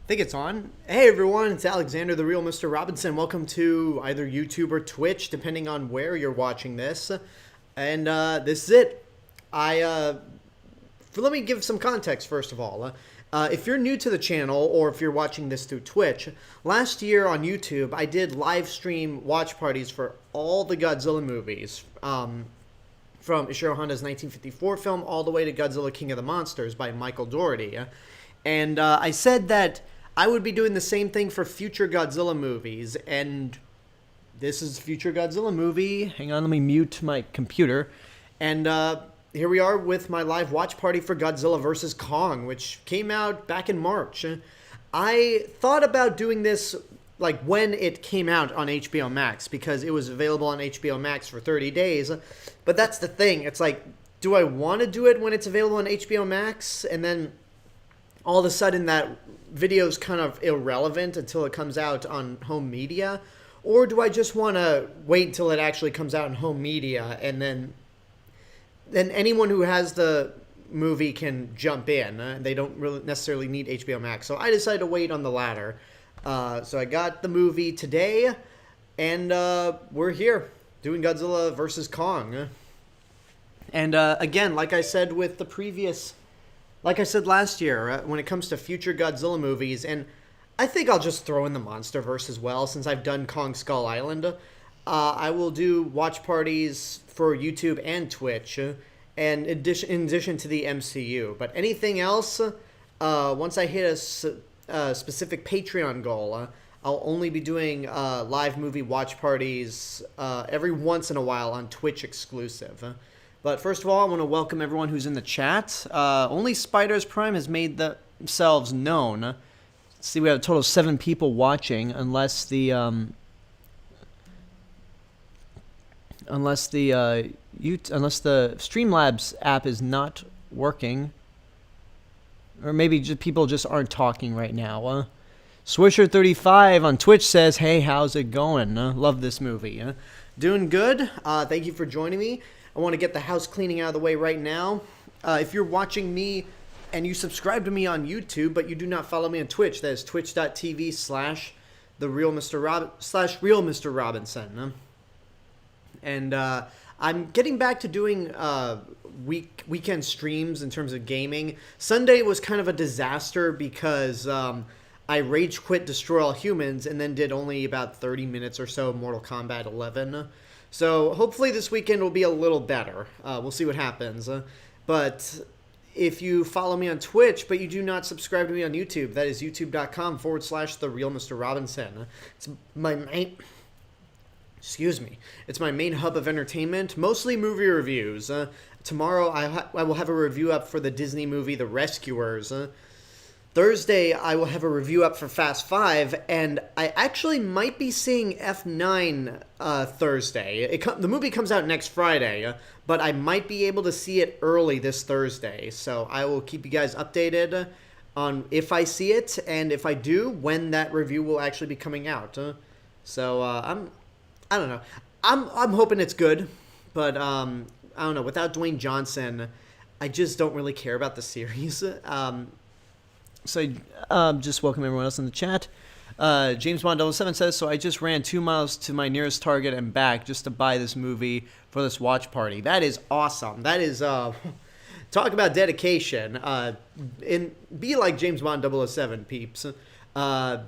Think it's on. Hey everyone, it's Alexander the Real Mr. Robinson. Welcome to either YouTube or Twitch, depending on where you're watching this. And this is it. Let me give some context first of all. If you're new to the channel or if you're watching this through Twitch, last year on YouTube I did live stream watch parties for all the Godzilla movies. From Ishiro Honda's 1954 film all the way to Godzilla King of the Monsters by Michael Dougherty. And I said that I would be doing the same thing for future Godzilla movies, and this is a future Godzilla movie. Hang on, let me mute my computer. And here we are with my live watch party for Godzilla vs. Kong, which came out back in March. I thought about doing this like when it came out on HBO Max, because it was available on HBO Max for 30 days. But that's the thing. It's like, do I want to do it when it's available on HBO Max? And then all of a sudden that video's kind of irrelevant until it comes out on home media? Or do I just want to wait until it actually comes out in home media, and then anyone who has the movie can jump in? They don't really necessarily need HBO Max. So I decided to wait on the latter. So I got the movie today, and we're here doing Godzilla vs. Kong. And again, like I said last year, when it comes to future Godzilla movies, and I think I'll just throw in the MonsterVerse as well, since I've done Kong Skull Island. I will do watch parties for YouTube and Twitch, and in addition to the MCU. But anything else, once I hit a specific Patreon goal, I'll only be doing live movie watch parties every once in a while on Twitch exclusive. But first of all, I want to welcome everyone who's in the chat. Only Spiders Prime has made themselves known. Let's see, we have a total of 7 people watching, unless the Streamlabs app is not working, or maybe people just aren't talking right now. Swisher35 on Twitch says, "Hey, how's it going? Love this movie. Doing good. Thank you for joining me. I want to get the house cleaning out of the way right now. If you're watching me and you subscribe to me on YouTube, but you do not follow me on Twitch, that is twitch.tv/real Mr. Robinson. And I'm getting back to doing weekend streams in terms of gaming. Sunday was kind of a disaster because I rage quit Destroy All Humans and then did only about 30 minutes or so of Mortal Kombat 11. So hopefully this weekend will be a little better. We'll see what happens. But if you follow me on Twitch, but you do not subscribe to me on YouTube, that is youtube.com/The Real Mr. Robinson. It's It's my main hub of entertainment, mostly movie reviews. Tomorrow I will have a review up for the Disney movie The Rescuers. Thursday, I will have a review up for Fast 5, and I actually might be seeing F9 Thursday. The movie comes out next Friday, but I might be able to see it early this Thursday. So I will keep you guys updated on if I see it, and if I do, when that review will actually be coming out. So I don't know. I'm hoping it's good, but I don't know. Without Dwayne Johnson, I just don't really care about the series. So just welcome everyone else in the chat. James Bond 07 says, "So I just ran 2 miles to my nearest Target and back just to buy this movie for this watch party." That is awesome. That is talk about dedication. Be like James Bond 007, peeps. Wow,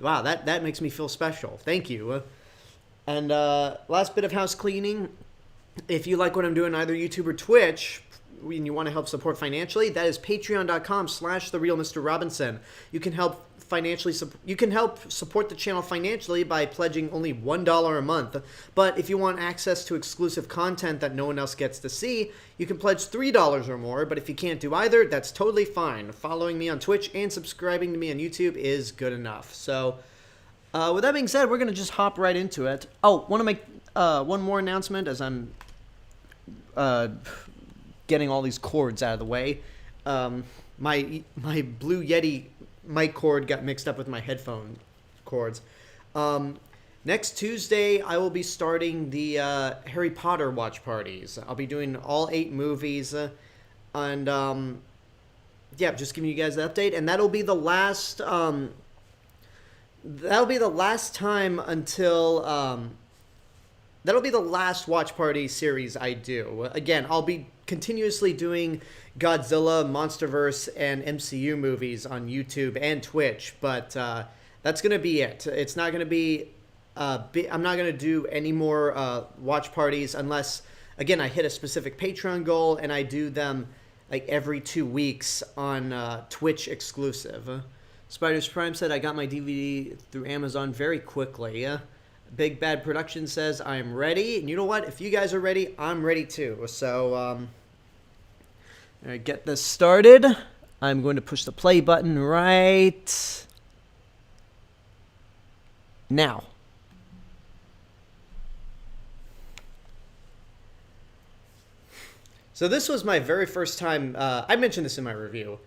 that makes me feel special. Thank you. And last bit of house cleaning. If you like what I'm doing, either YouTube or Twitch, and you want to help support financially, that is patreon.com/thereal Mr. Robinson. You can help support the channel financially by pledging only $1 a month. But if you want access to exclusive content that no one else gets to see, you can pledge $3 or more. But if you can't do either, that's totally fine. Following me on Twitch and subscribing to me on YouTube is good enough. So with that being said, we're going to just hop right into it. Oh, want to make one more announcement as I'm getting all these cords out of the way. My Blue Yeti mic cord got mixed up with my headphone cords. Next Tuesday, I will be starting the Harry Potter watch parties. I'll be doing all 8 movies, and yeah, just giving you guys the update, and that'll be the last. That'll be the last time until. That'll be the last watch party series I do. Again, I'll be continuously doing Godzilla, MonsterVerse, and MCU movies on YouTube and Twitch, but that's gonna be it. It's not gonna be. I'm not gonna do any more watch parties unless, again, I hit a specific Patreon goal and I do them like every 2 weeks on Twitch exclusive. Spiders Prime said, I got my DVD through Amazon very quickly. Big Bad Production says, I am ready. And you know what? If you guys are ready, I'm ready too. So, get this started. I'm going to push the play button right now. So this was my very first time. I mentioned this in my review.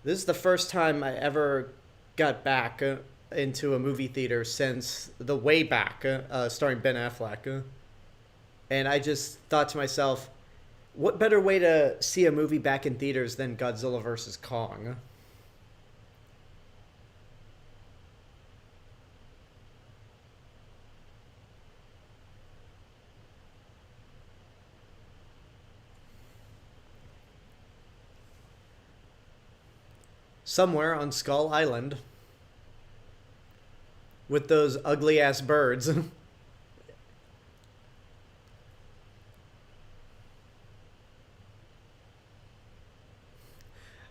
This is the first time I ever got back into a movie theater since The Way Back, starring Ben Affleck. And I just thought to myself, what better way to see a movie back in theaters than Godzilla vs. Kong? Somewhere on Skull Island with those ugly ass birds.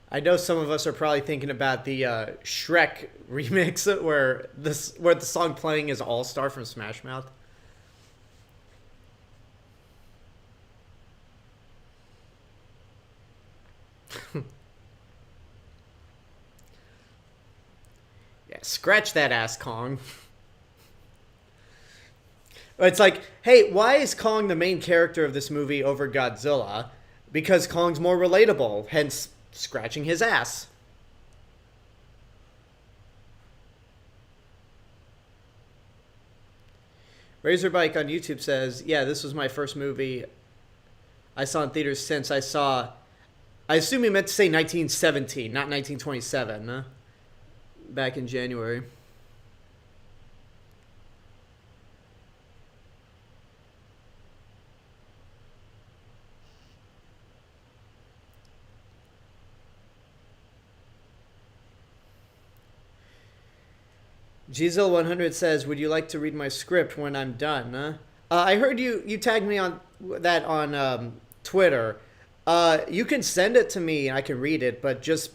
I know some of us are probably thinking about the Shrek remix where the song playing is All Star from Smash Mouth. Yeah, scratch that ass, Kong. It's like, hey, why is Kong the main character of this movie over Godzilla? Because Kong's more relatable, hence scratching his ass. Razorbike on YouTube says, yeah, this was my first movie I saw in theaters since I assume he meant to say 1917, not 1927, huh? Back in January. Giselle100 says, would you like to read my script when I'm done? Huh? I heard you tagged me on that on Twitter. You can send it to me and I can read it, but just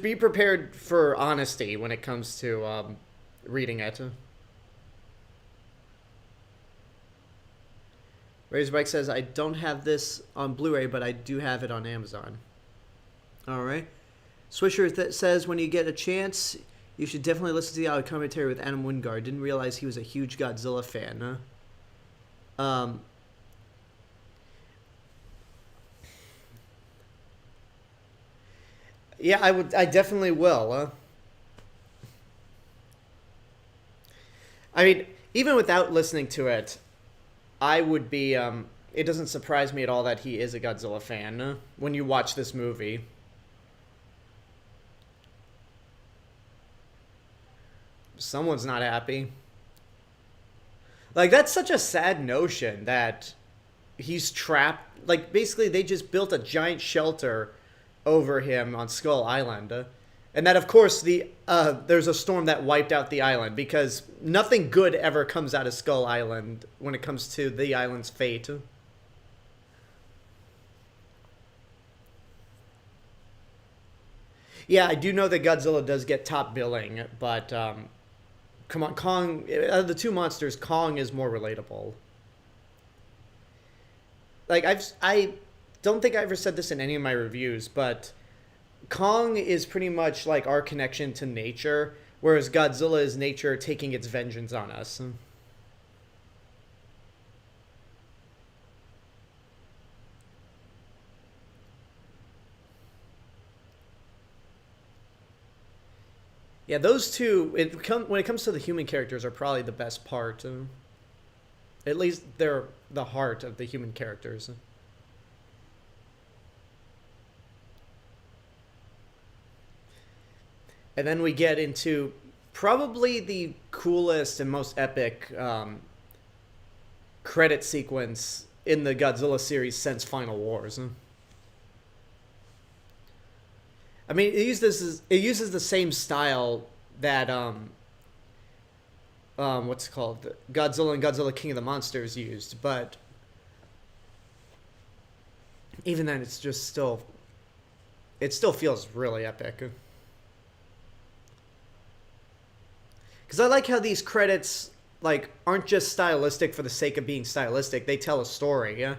be prepared for honesty when it comes to reading it. Razorback says, I don't have this on Blu-ray, but I do have it on Amazon. All right. Swisher says, when you get a chance, you should definitely listen to the audio commentary with Adam Wingard. Didn't realize he was a huge Godzilla fan. Huh? Yeah, I definitely will. I mean, even without listening to it, I would be. It doesn't surprise me at all that he is a Godzilla fan when you watch this movie. Someone's not happy. Like, that's such a sad notion that he's trapped. Like, basically, they just built a giant shelter over him on Skull Island. And that, of course, there's a storm that wiped out the island because nothing good ever comes out of Skull Island when it comes to the island's fate. Yeah, I do know that Godzilla does get top billing, but come on, Kong, out of the two monsters, Kong is more relatable. Like, I don't think I ever said this in any of my reviews, but Kong is pretty much like our connection to nature, whereas Godzilla is nature taking its vengeance on us. Yeah, those two, when it comes to the human characters, are probably the best part. At least they're the heart of the human characters. And then we get into probably the coolest and most epic credit sequence in the Godzilla series since Final Wars. I mean, it uses the same style that what's it called, Godzilla and Godzilla King of the Monsters used, but even then, it still feels really epic. Because I like how these credits like aren't just stylistic for the sake of being stylistic; they tell a story. Yeah.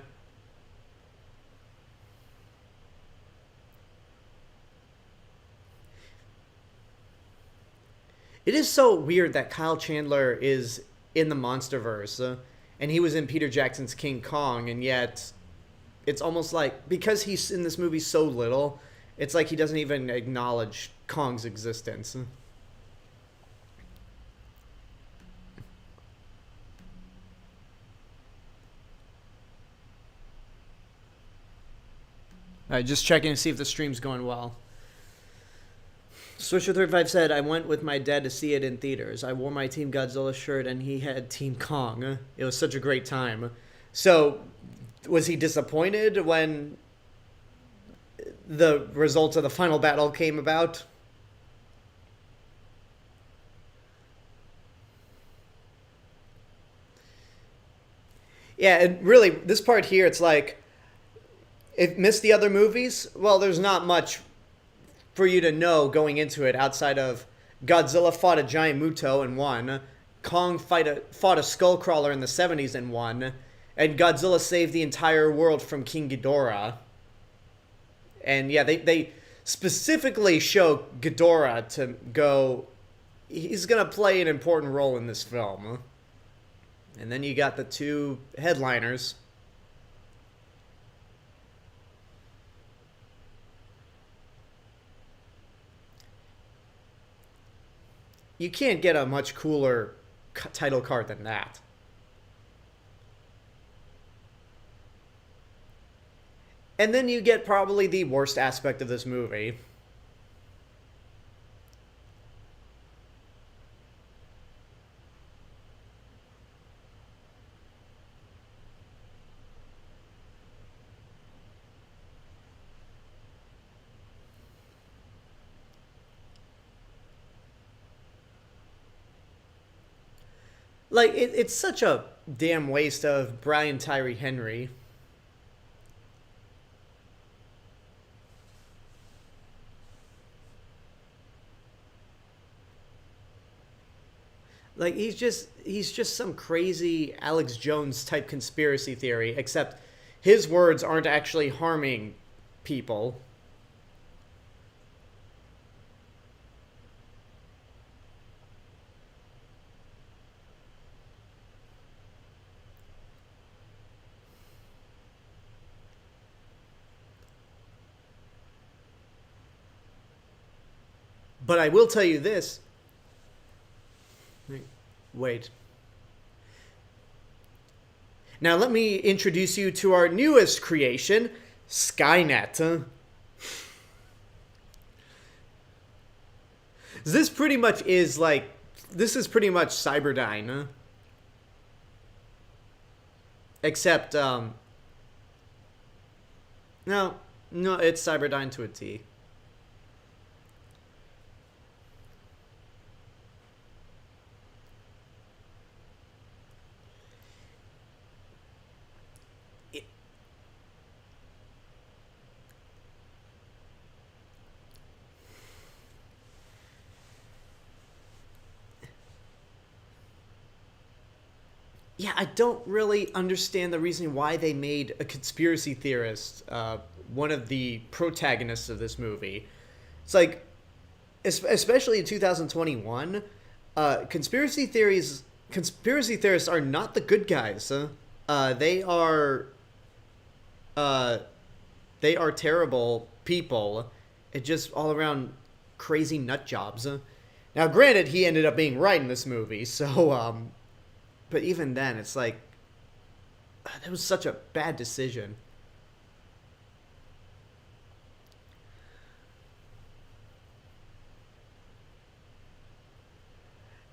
It is so weird that Kyle Chandler is in the MonsterVerse, and he was in Peter Jackson's King Kong, and yet it's almost like because he's in this movie so little, it's like he doesn't even acknowledge Kong's existence. All right, just checking to see if the stream's going well. Swisher35 said, I went with my dad to see it in theaters. I wore my Team Godzilla shirt and he had Team Kong. It was such a great time. So, was he disappointed when the results of the final battle came about? Yeah, and really, this part here, it's like, it missed the other movies. Well, there's not much for you to know going into it outside of Godzilla fought a giant Muto and won, Kong fought a Skullcrawler in the 70s and won, and Godzilla saved the entire world from King Ghidorah. And yeah, they specifically show Ghidorah to go, he's going to play an important role in this film. And then you got the two headliners. You can't get a much cooler title card than that. And then you get probably the worst aspect of this movie. Like, it's such a damn waste of Brian Tyree Henry. Like, he's just some crazy Alex Jones type conspiracy theory, except his words aren't actually harming people. But I will tell you this. Wait. Now let me introduce you to our newest creation, Skynet. This is pretty much Cyberdyne. Except, no, it's Cyberdyne to a T. Yeah, I don't really understand the reason why they made a conspiracy theorist one of the protagonists of this movie. It's like, especially in 2021, conspiracy theorists are not the good guys. They are terrible people. It just all around crazy nut jobs. Now, granted, he ended up being right in this movie, so but even then, it's like, that was such a bad decision.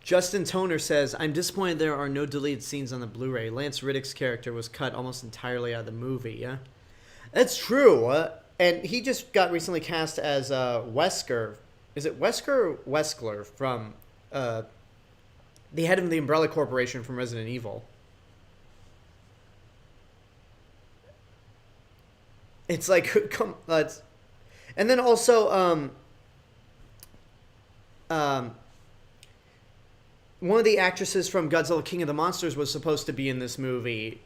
Justin Toner says, I'm disappointed there are no deleted scenes on the Blu-ray. Lance Reddick's character was cut almost entirely out of the movie. Yeah, that's true. And he just got recently cast as Wesker. Is it Wesker or Weskler from the head of the Umbrella Corporation from Resident Evil? It's like, come, and then also, one of the actresses from Godzilla King of the Monsters was supposed to be in this movie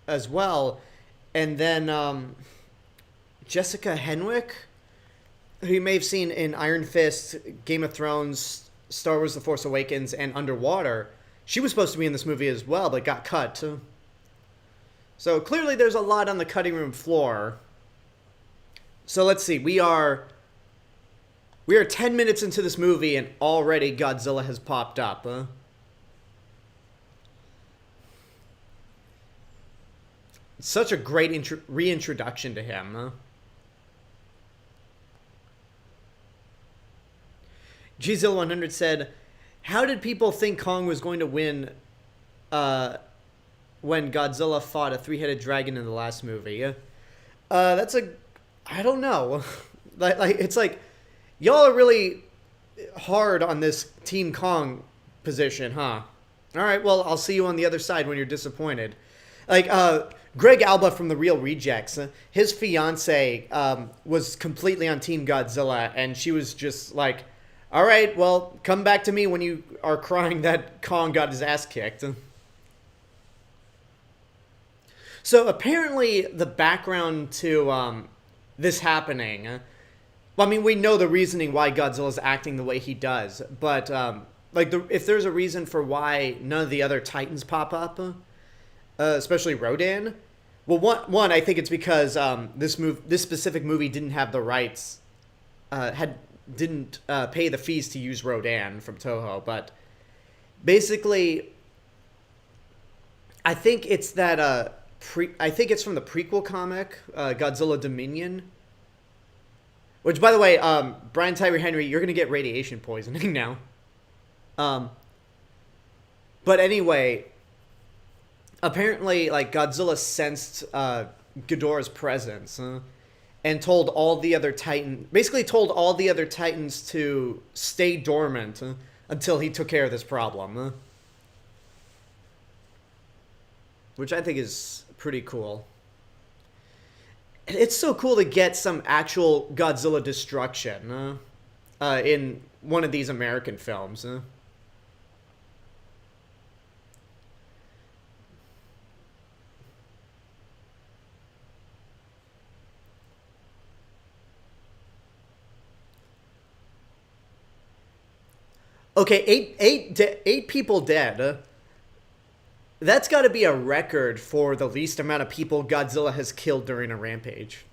as well. And then Jessica Henwick, who you may have seen in Iron Fist, Game of Thrones, Star Wars The Force Awakens, and Underwater, she was supposed to be in this movie as well, but got cut. So clearly there's a lot on the cutting room floor. So let's see. We are 10 minutes into this movie and already Godzilla has popped up. Such a great reintroduction to him. Gzilla100 said, how did people think Kong was going to win when Godzilla fought a three-headed dragon in the last movie? I don't know. It's like, y'all are really hard on this Team Kong position, huh? All right, well, I'll see you on the other side when you're disappointed. Like, Greg Alba from The Real Rejects, his fiance was completely on Team Godzilla, and she was just like, all right, well, come back to me when you are crying that Kong got his ass kicked. So apparently the background to this happening, well, I mean, we know the reasoning why Godzilla's acting the way he does, but if there's a reason for why none of the other Titans pop up, especially Rodan, well, one I think it's because this specific movie didn't have the rights, didn't pay the fees to use Rodan from Toho, but basically, I think it's that I think it's from the prequel comic, Godzilla Dominion. Which, by the way, Brian Tyree Henry, you're gonna get radiation poisoning now. But anyway, apparently, like, Godzilla sensed Ghidorah's presence and told all the other Titans to stay dormant until he took care of this problem. Which I think is pretty cool. And it's so cool to get some actual Godzilla destruction in one of these American films. Okay, eight people dead. That's got to be a record for the least amount of people Godzilla has killed during a rampage.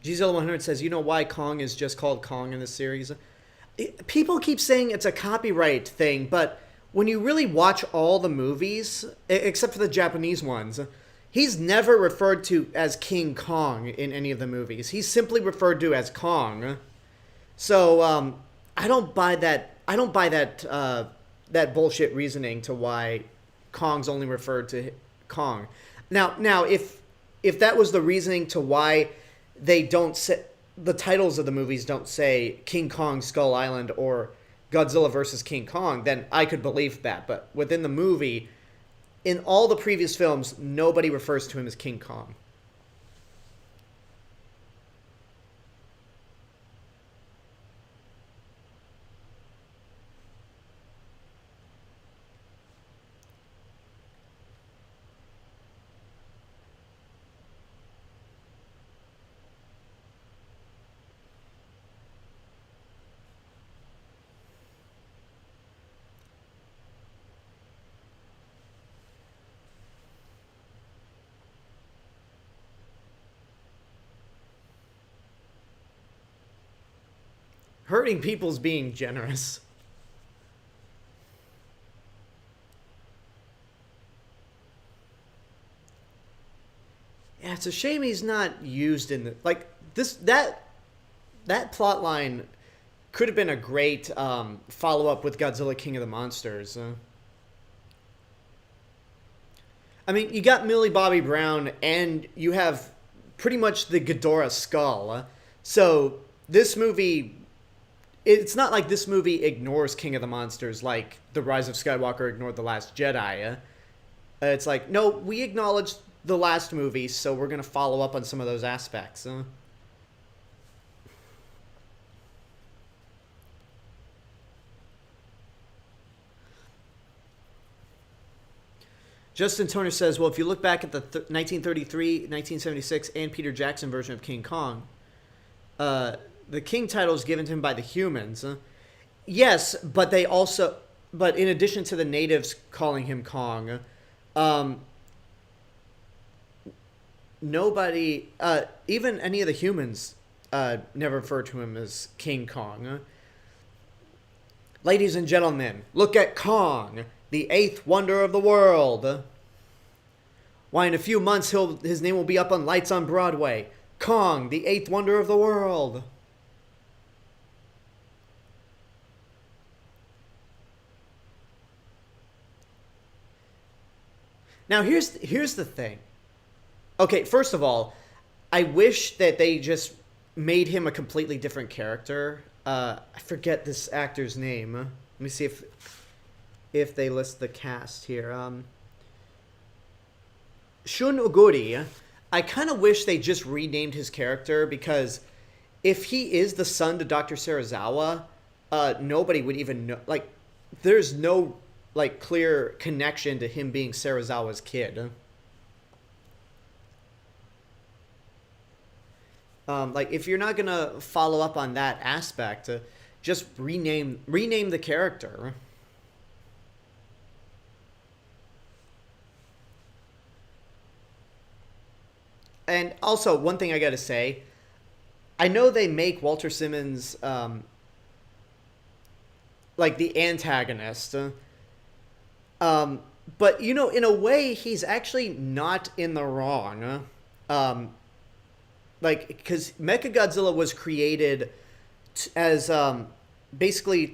Gzilla100 says, you know why Kong is just called Kong in this series? People keep saying it's a copyright thing, but when you really watch all the movies, except for the Japanese ones, he's never referred to as King Kong in any of the movies. He's simply referred to as Kong. So I don't buy that. I don't buy that bullshit reasoning to why Kong's only referred to Kong. Now, if that was the reasoning to why they don't say, the titles of the movies don't say King Kong Skull Island or Godzilla versus King Kong, then I could believe that. But within the movie, in all the previous films, nobody refers to him as King Kong. hurting people's being generous. Yeah, it's a shame he's not used in the like this that plot line could have been a great follow up with Godzilla King of the Monsters. I mean, you got Millie Bobby Brown, and you have pretty much the Ghidorah skull. So this movie, it's not like this movie ignores King of the Monsters like The Rise of Skywalker ignored The Last Jedi. It's like, no, we acknowledge the last movie, so we're going to follow up on some of those aspects. Justin Toner says, well, if you look back at the 1933, 1976, and Peter Jackson version of King Kong, the King title is given to him by the humans. Yes, but they also... But in addition to the natives calling him Kong, nobody... even any of the humans never refer to him as King Kong. Ladies and gentlemen, look at Kong, the eighth wonder of the world. Why, in a few months, his name will be up on lights on Broadway. Kong, the eighth wonder of the world. Now, here's the thing. Okay, first of all, I wish that they just made him a completely different character. I forget this actor's name. Let me see if they list the cast here. Shun Oguri. I kind of wish they just renamed his character, because if he is the son to Dr. Serizawa, nobody would even know. Like, there's no like clear connection to him being Serizawa's kid. Like, if you're not gonna follow up on that aspect, just rename the character. And also, one thing I gotta say, I know they make Walter Simmons like the antagonist, but you know, in a way, he's actually not in the wrong. Like, because Mechagodzilla was created as basically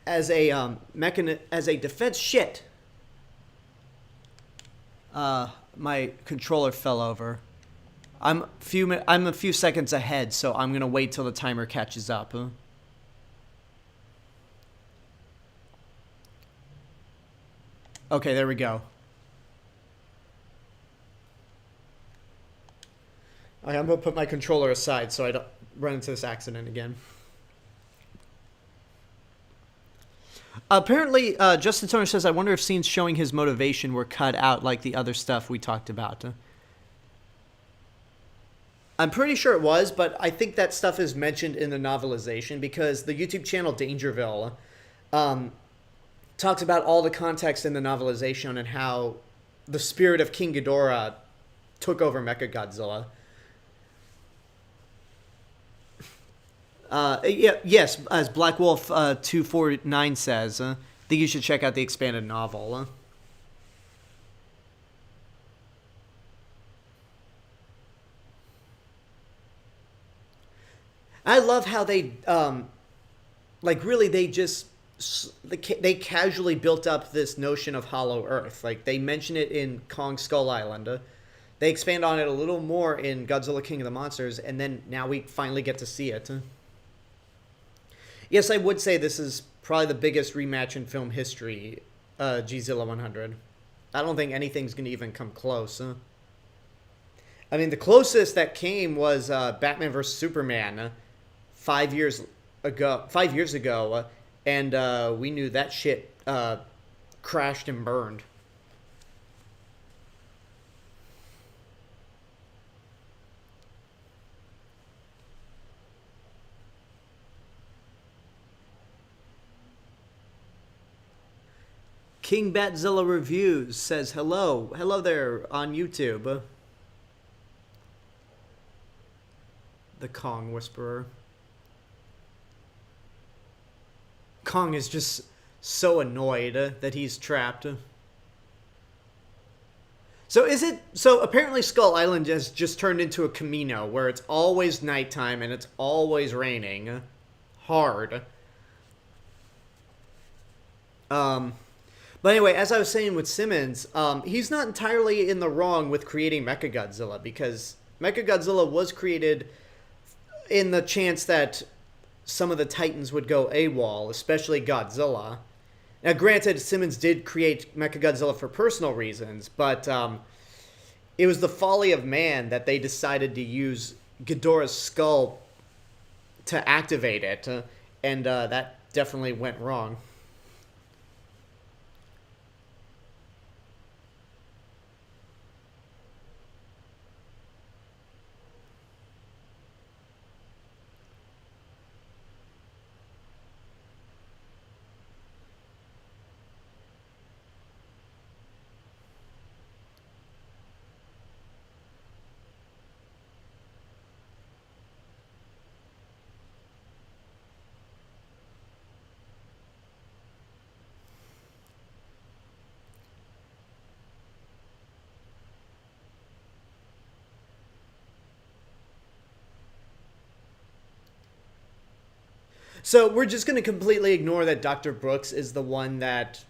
as a defense. Shit. My controller fell over. I'm a few seconds ahead, so I'm gonna wait till the timer catches up. Okay, there we go. I'm gonna put my controller aside so I don't run into this accident again. Apparently, Justin Toner says, I wonder if scenes showing his motivation were cut out like the other stuff we talked about. I'm pretty sure it was, but I think that stuff is mentioned in the novelization, because the YouTube channel Dangerville talks about all the context in the novelization and how the spirit of King Ghidorah took over Mechagodzilla. Yes, as Black Wolf 249 says, I think you should check out the expanded novel. I love how they, like, really, they just, they casually built up this notion of Hollow Earth. Like, they mention it in Kong Skull Island. They expand on it a little more in Godzilla King of the Monsters, and then now we finally get to see it. Yes, I would say this is probably the biggest rematch in film history, Godzilla 100. I don't think anything's going to even come close. I mean, the closest that came was Batman vs. Superman 5 years ago, and we knew that shit crashed and burned. King Batzilla Reviews says hello. Hello there on YouTube. The Kong Whisperer. Kong is just so annoyed that he's trapped. So apparently Skull Island has just turned into a Camino where it's always nighttime and it's always raining hard. But anyway, as I was saying with Simmons, he's not entirely in the wrong with creating Mechagodzilla, because Mechagodzilla was created in the chance that some of the Titans would go AWOL, especially Godzilla. Now, granted, Simmons did create Mechagodzilla for personal reasons, but it was the folly of man that they decided to use Ghidorah's skull to activate it, and that definitely went wrong. So we're just going to completely ignore that Dr. Brooks is the one that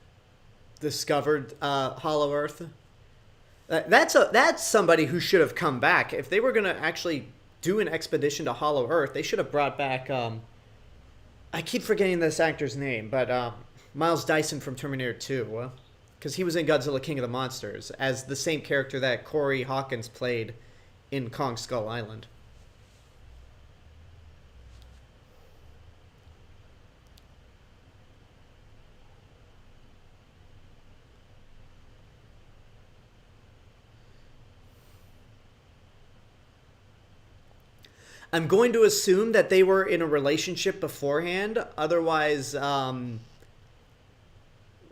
discovered Hollow Earth. That's somebody who should have come back. If they were going to actually do an expedition to Hollow Earth, they should have brought back... I keep forgetting this actor's name, but Miles Dyson from Terminator 2. Because he was in Godzilla King of the Monsters as the same character that Corey Hawkins played in Kong Skull Island. I'm going to assume that they were in a relationship beforehand. Otherwise, yeah,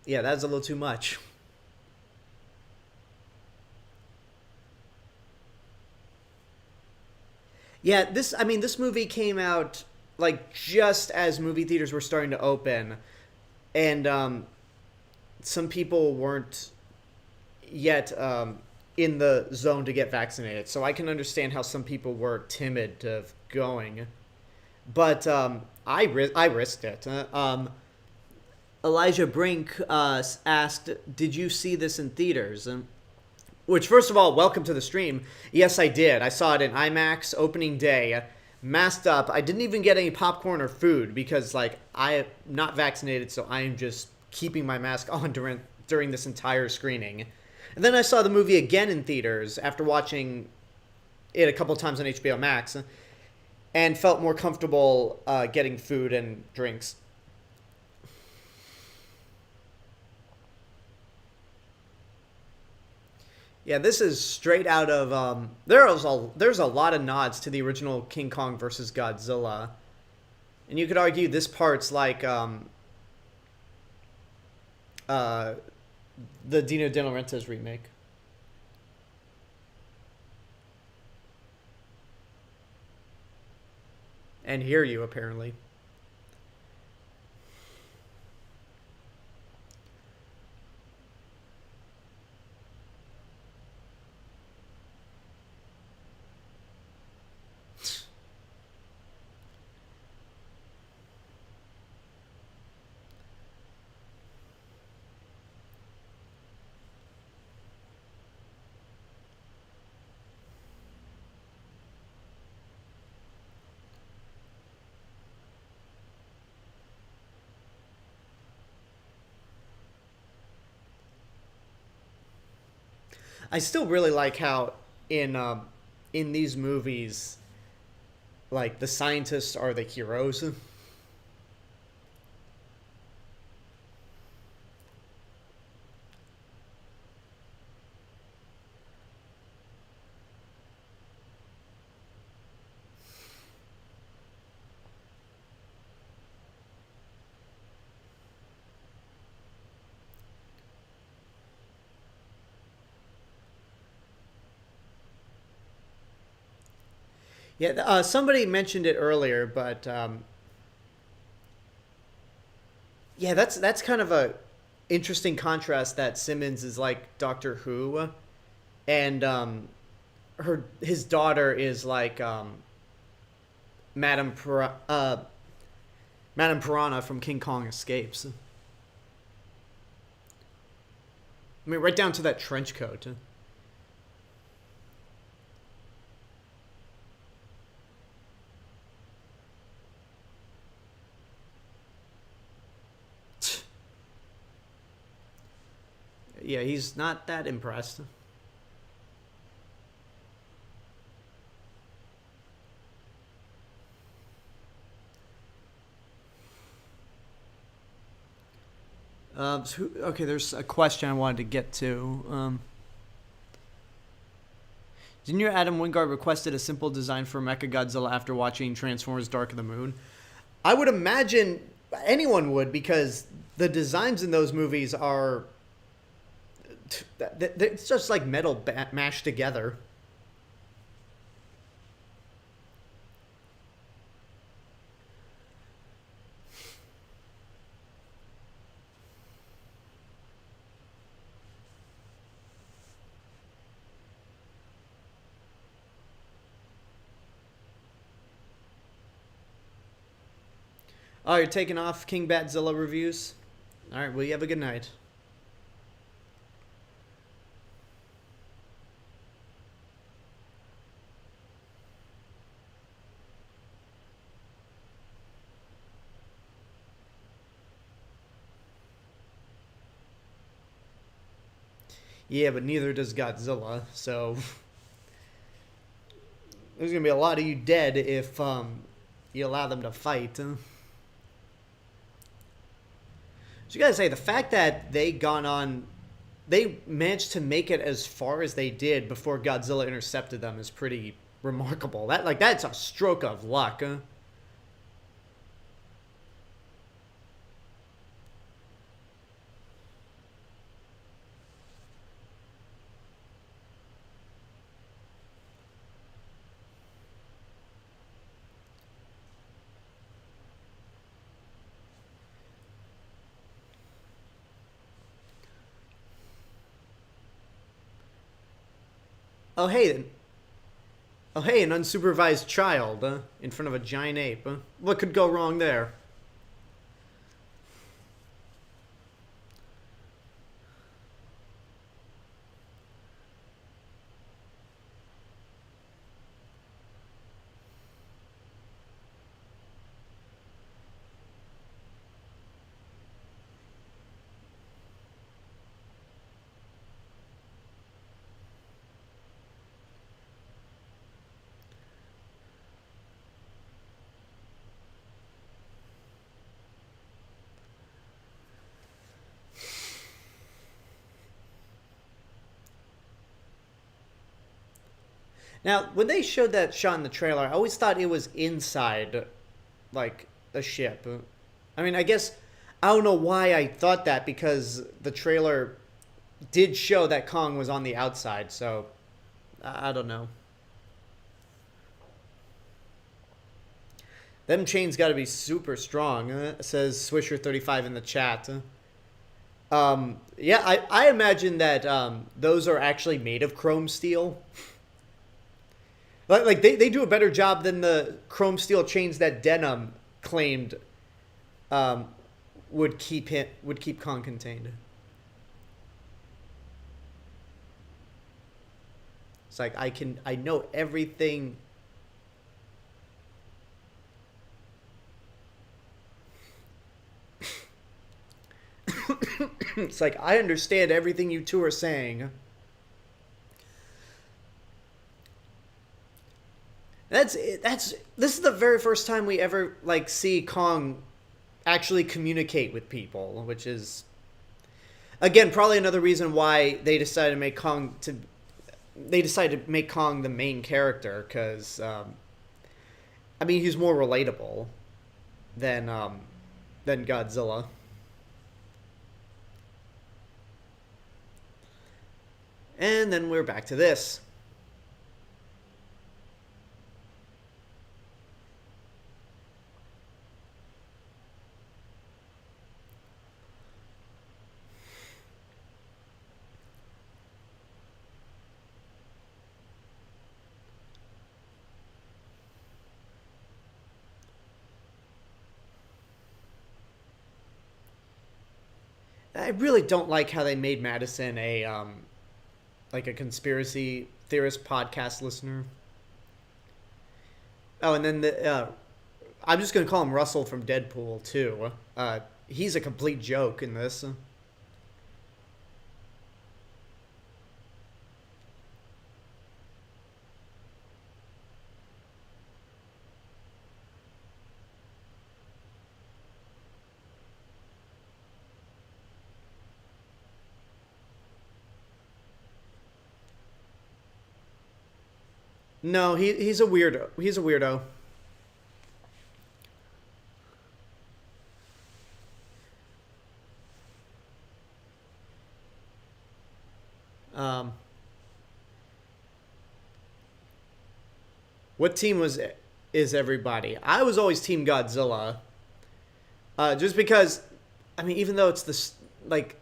that's a little too much. Yeah, this movie came out like just as movie theaters were starting to open, and some people weren't yet in the zone to get vaccinated. So I can understand how some people were timid of going, but I risked it. Elijah Brink asked, "Did you see this in theaters?" Which, first of all, welcome to the stream. Yes, I did. I saw it in IMAX opening day, masked up. I didn't even get any popcorn or food because, like, I am not vaccinated, so I am just keeping my mask on during this entire screening. And then I saw the movie again in theaters after watching it a couple times on HBO Max, and felt more comfortable getting food and drinks. Yeah, this is straight out of there's a lot of nods to the original King Kong versus Godzilla, and you could argue this part's like the Dino De Laurentiis remake. And Hear You, apparently. I still really like how in these movies, like, the scientists are the heroes. Yeah, somebody mentioned it earlier, but Yeah, that's kind of a interesting contrast that Simmons is like Doctor Who, and his daughter is like Madame Madame Piranha from King Kong Escapes. I mean, right down to that trench coat. Yeah, he's not that impressed. Okay, there's a question I wanted to get to. Didn't your Adam Wingard requested a simple design for Mechagodzilla after watching Transformers Dark of the Moon? I would imagine anyone would, because the designs in those movies are... It's just like metal mashed together. Oh, you're taking off King Batzilla reviews? Alright, well, you have a good night. Yeah, but neither does Godzilla, so... There's gonna be a lot of you dead if you allow them to fight. So you gotta say, the fact that they managed to make it as far as they did before Godzilla intercepted them is pretty remarkable. That's a stroke of luck. Oh hey, an unsupervised child in front of a giant ape. What could go wrong there? Now, when they showed that shot in the trailer, I always thought it was inside, like, a ship. I mean, I guess, I don't know why I thought that, because the trailer did show that Kong was on the outside, so, I don't know. Them chains gotta be super strong, says Swisher35 in the chat. Yeah, I imagine that those are actually made of chrome steel. Like they do a better job than the chrome steel chains that Denim claimed would keep Kong contained. It's like I know everything. It's like I understand everything you two are saying. This is the very first time we ever see Kong actually communicate with people, which is again probably another reason why they decided to make Kong the main character, because I mean he's more relatable than Godzilla. And then we're back to this. I really don't like how they made Madison a like a conspiracy theorist podcast listener. Oh, and then I'm just gonna call him Russell from Deadpool too. He's a complete joke in this. No, he's a weirdo. He's a weirdo. Um, what team is everybody? I was always Team Godzilla. Just because, I mean, even though it's this like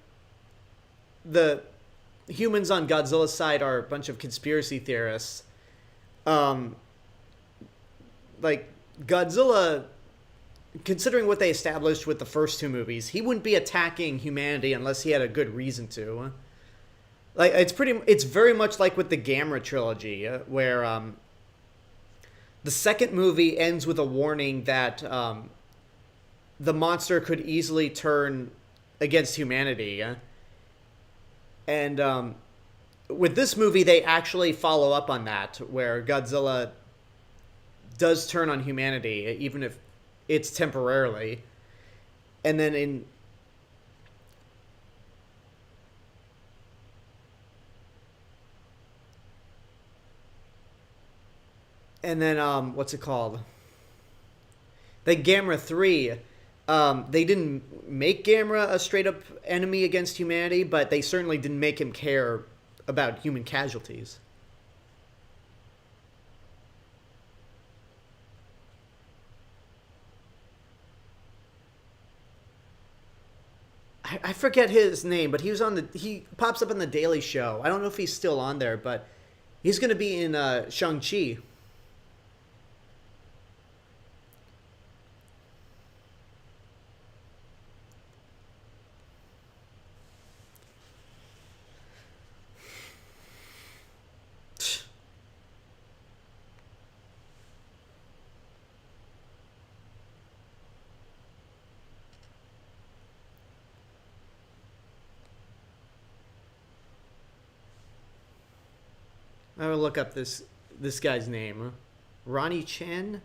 the humans on Godzilla's side are a bunch of conspiracy theorists. Um, like Godzilla, considering what they established with the first two movies, he wouldn't be attacking humanity unless he had a good reason to. Like it's very much like with the Gamera trilogy, where the second movie ends with a warning that the monster could easily turn against humanity, and with this movie they actually follow up on that, where Godzilla does turn on humanity, even if it's temporarily, and then what's it called? The Gamera 3, they didn't make Gamera a straight up enemy against humanity, but they certainly didn't make him care about human casualties. I forget his name, but he pops up on the Daily Show. I don't know if he's still on there, but he's going to be in Shang-Chi. I will look up this guy's name. Ronnie Chen?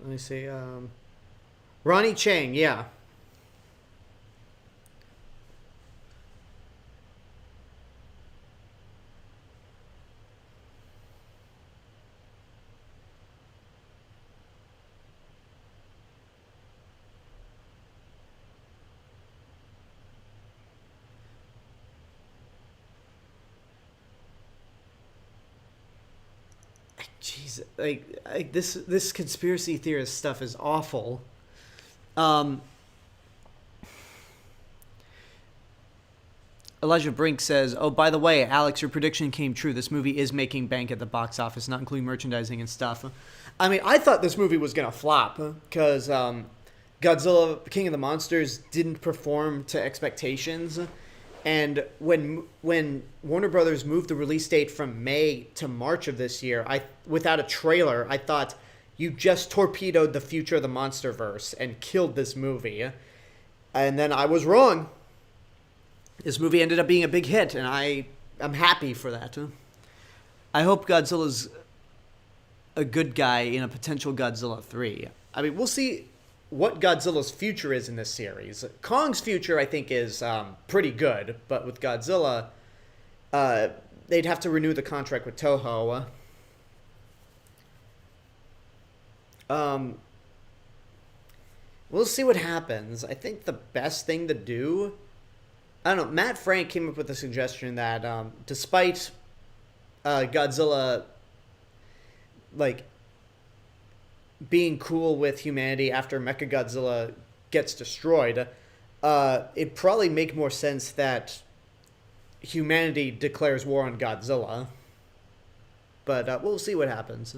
Let me see. Ronnie Chang, yeah. Jeez, like this conspiracy theorist stuff is awful. Um, Elijah Brink says, "Oh, by the way, Alex, your prediction came true. This movie is making bank at the box office, not including merchandising and stuff." I mean, I thought this movie was gonna flop because Godzilla King of the Monsters didn't perform to expectations. And when Warner Brothers moved the release date from May to March of this year, without a trailer, I thought you just torpedoed the future of the MonsterVerse and killed this movie. And then I was wrong. This movie ended up being a big hit, and I'm happy for that. I hope Godzilla's a good guy in a potential Godzilla 3. I mean, we'll see what Godzilla's future is in this series. Kong's future, I think, is pretty good, but with Godzilla, they'd have to renew the contract with Toho. We'll see what happens. I think the best thing to do, I don't know, Matt Frank came up with a suggestion that despite Godzilla, like, being cool with humanity after Mechagodzilla gets destroyed, it'd probably make more sense that humanity declares war on Godzilla. But we'll see what happens.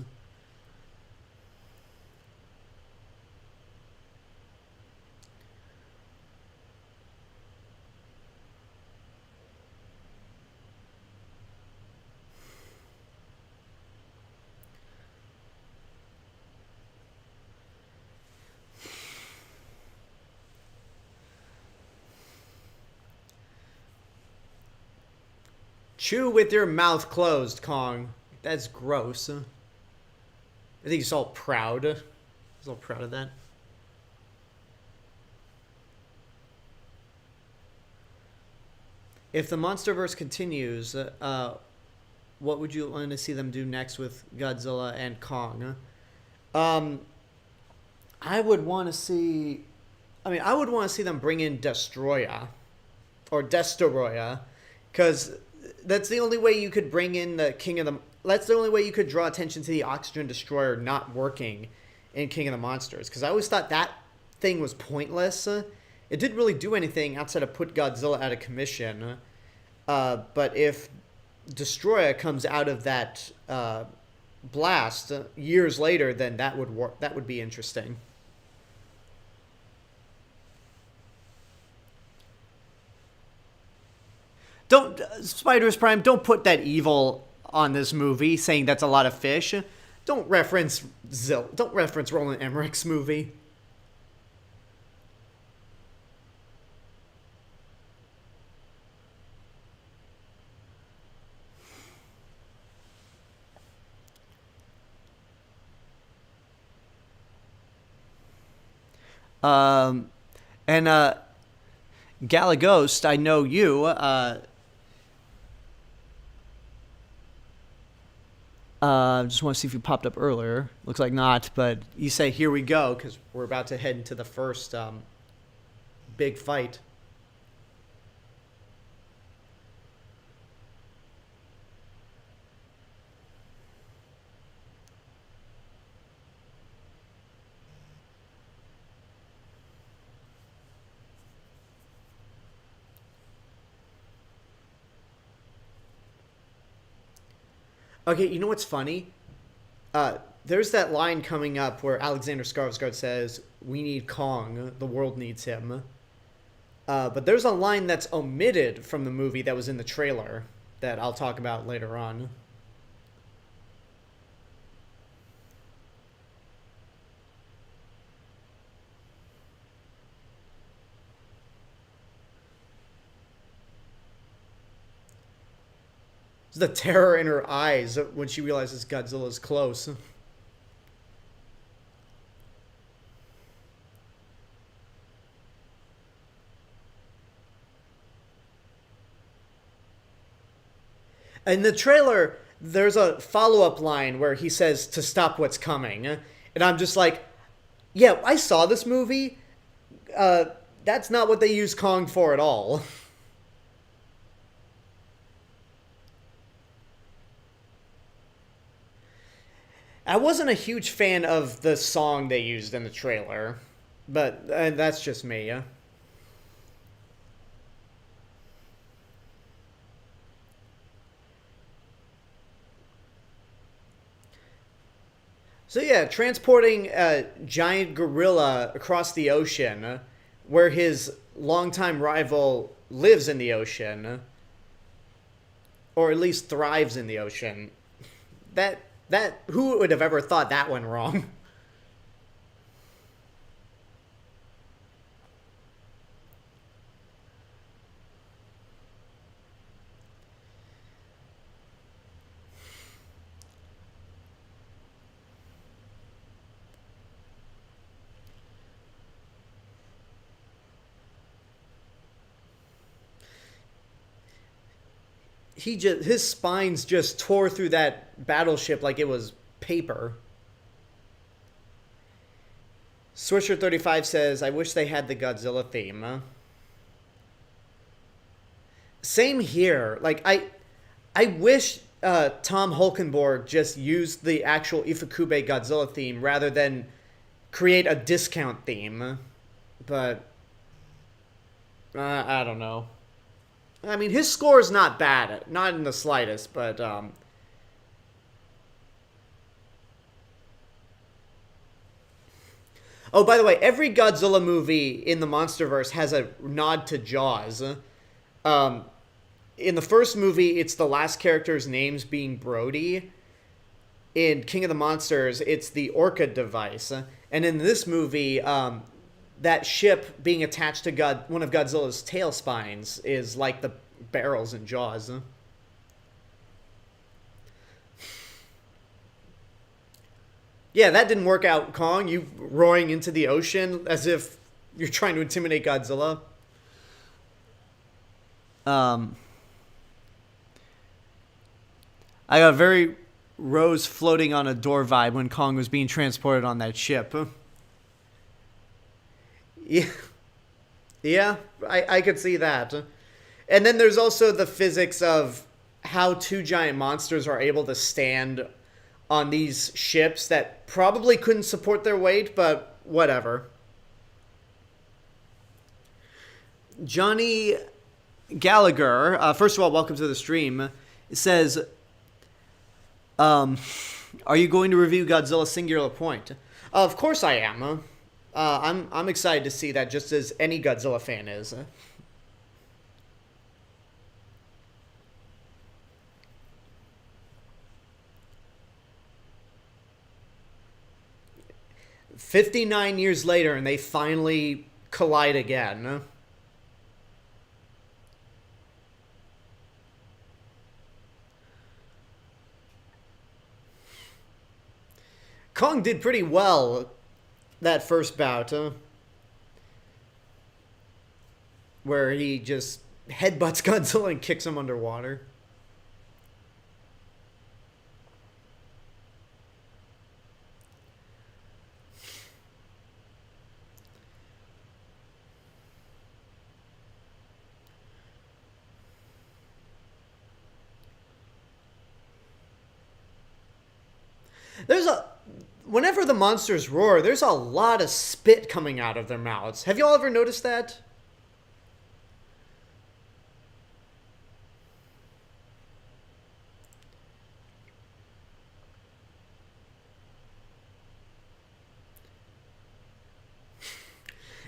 Chew with your mouth closed, Kong. That's gross. I think he's all proud. He's all proud of that. If the MonsterVerse continues, what would you want to see them do next with Godzilla and Kong? I would want to see... I would want to see them bring in Destroya. Or Destoroya. Because that's the only way you could bring in the King of the... That's the only way you could draw attention to the Oxygen Destroyer not working in King of the Monsters. Because I always thought that thing was pointless. It didn't really do anything outside of put Godzilla out of commission. But if Destroyer comes out of that blast years later, then that would work. That would be interesting. Don't Spider's Prime. Don't put that evil on this movie, saying that's a lot of fish. Don't reference Don't reference Roland Emmerich's movie. And Galagost, I know you. Just want to see if you popped up earlier. Looks like not, but you say here we go because we're about to head into the first big fight. Okay, you know what's funny? There's that line coming up where Alexander Skarsgård says, "We need Kong. The world needs him." But there's a line that's omitted from the movie that was in the trailer that I'll talk about later on. The terror in her eyes when she realizes Godzilla's close. In the trailer, there's a follow-up line where he says to stop what's coming. And I'm just like, yeah, I saw this movie. That's not what they use Kong for at all. I wasn't a huge fan of the song they used in the trailer, but that's just me, yeah. So yeah, transporting a giant gorilla across the ocean, where his longtime rival lives in the ocean, or at least thrives in the ocean. That who would have ever thought that went wrong? His spines just tore through that battleship like it was paper. Swisher35 says, "I wish they had the Godzilla theme." Same here. Like I wish Tom Holkenborg just used the actual Ifukube Godzilla theme rather than create a discount theme. But I don't know. I mean, his score is not bad, not in the slightest, but oh, by the way, every Godzilla movie in the MonsterVerse has a nod to Jaws. In the first movie, it's the last character's names being Brody. In King of the Monsters, it's the Orca device. And in this movie, that ship being attached to one of Godzilla's tail spines is like the barrels in Jaws. Yeah, that didn't work out, Kong. You roaring into the ocean as if you're trying to intimidate Godzilla. I got very Rose floating on a door vibe when Kong was being transported on that ship. Yeah, I could see that. And then there's also the physics of how two giant monsters are able to stand on these ships that probably couldn't support their weight, but whatever. Johnny Gallagher, first of all, welcome to the stream, says, are you going to review Godzilla Singular Point? Of course I am. I'm excited to see that, just as any Godzilla fan is. 59 years later, and they finally collide again. Kong did pretty well that first bout, where he just headbutts Godzilla and kicks him underwater. Whenever the monsters roar, there's a lot of spit coming out of their mouths. Have you all ever noticed that?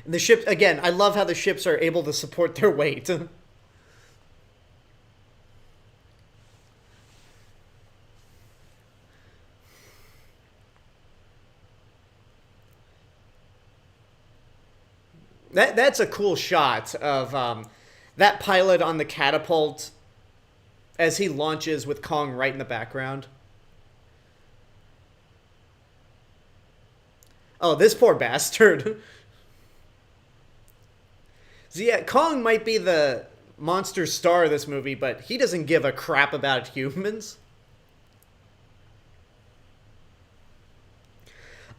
And the ship, again, I love how the ships are able to support their weight. That's a cool shot of that pilot on the catapult as he launches with Kong right in the background. Oh, this poor bastard. So yeah, Kong might be the monster star of this movie, but he doesn't give a crap about humans.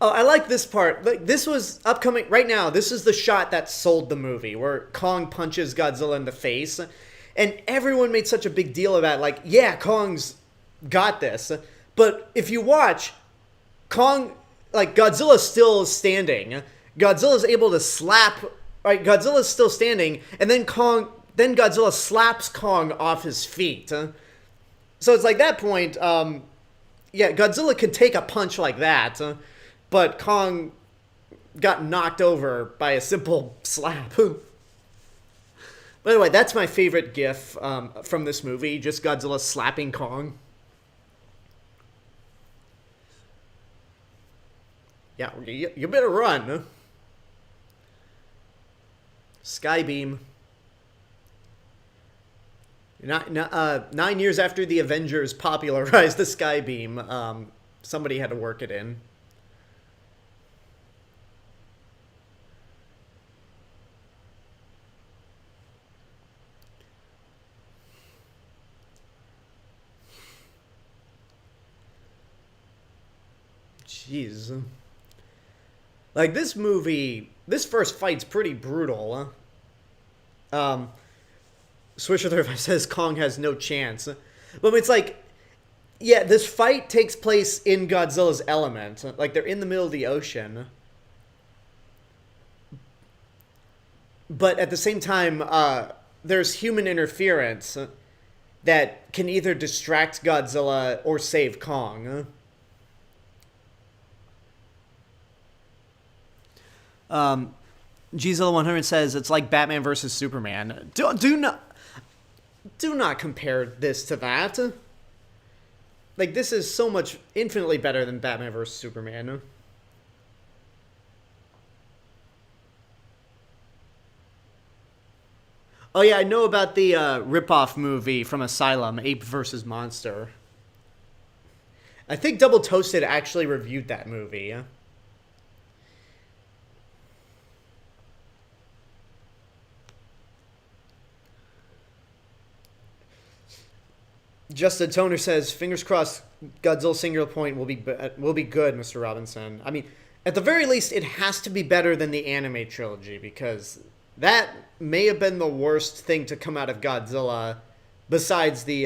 Oh, I like this part. Like, this was upcoming right now. This is the shot that sold the movie, where Kong punches Godzilla in the face, and everyone made such a big deal about it. Like, yeah, Kong's got this. But if you watch, Kong, like, Godzilla's still standing. Godzilla's able to slap. Right, Godzilla's still standing, and then Godzilla slaps Kong off his feet. So it's like that point. Yeah, Godzilla can take a punch like that. But Kong got knocked over by a simple slap. By the way, that's my favorite gif from this movie, just Godzilla slapping Kong. Yeah, you better run. Skybeam. 9 years after the Avengers popularized the Skybeam, somebody had to work it in. Jeez. Like, this movie, this first fight's pretty brutal. Swisher35 says Kong has no chance. But it's like, Yeah, this fight takes place in Godzilla's element. Like, they're in the middle of the ocean. But at the same time, there's human interference that can either distract Godzilla or save Kong. Gzilla100 says it's like Batman versus Superman. Do not compare this to that. Like, this is so much infinitely better than Batman versus Superman. Oh yeah, I know about the ripoff movie from Asylum, Ape versus Monster. I think Double Toasted actually reviewed that movie. Justin Toner says, "Fingers crossed, Godzilla Singular Point will be good, Mr. Robinson." I mean, at the very least, it has to be better than the anime trilogy, because that may have been the worst thing to come out of Godzilla, besides the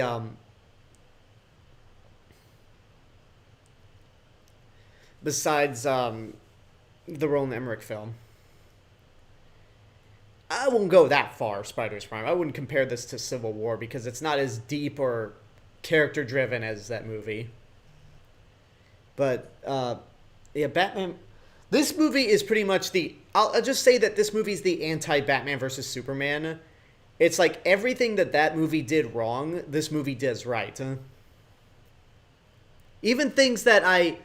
Roland Emmerich film. I won't go that far, Spider's Prime. I wouldn't compare this to Civil War because it's not as deep or character driven as that movie. But yeah, Batman. This movie is pretty much the. I'll just say that this movie is the anti-Batman versus Superman. It's like everything that movie did wrong, this movie does right. Even things that I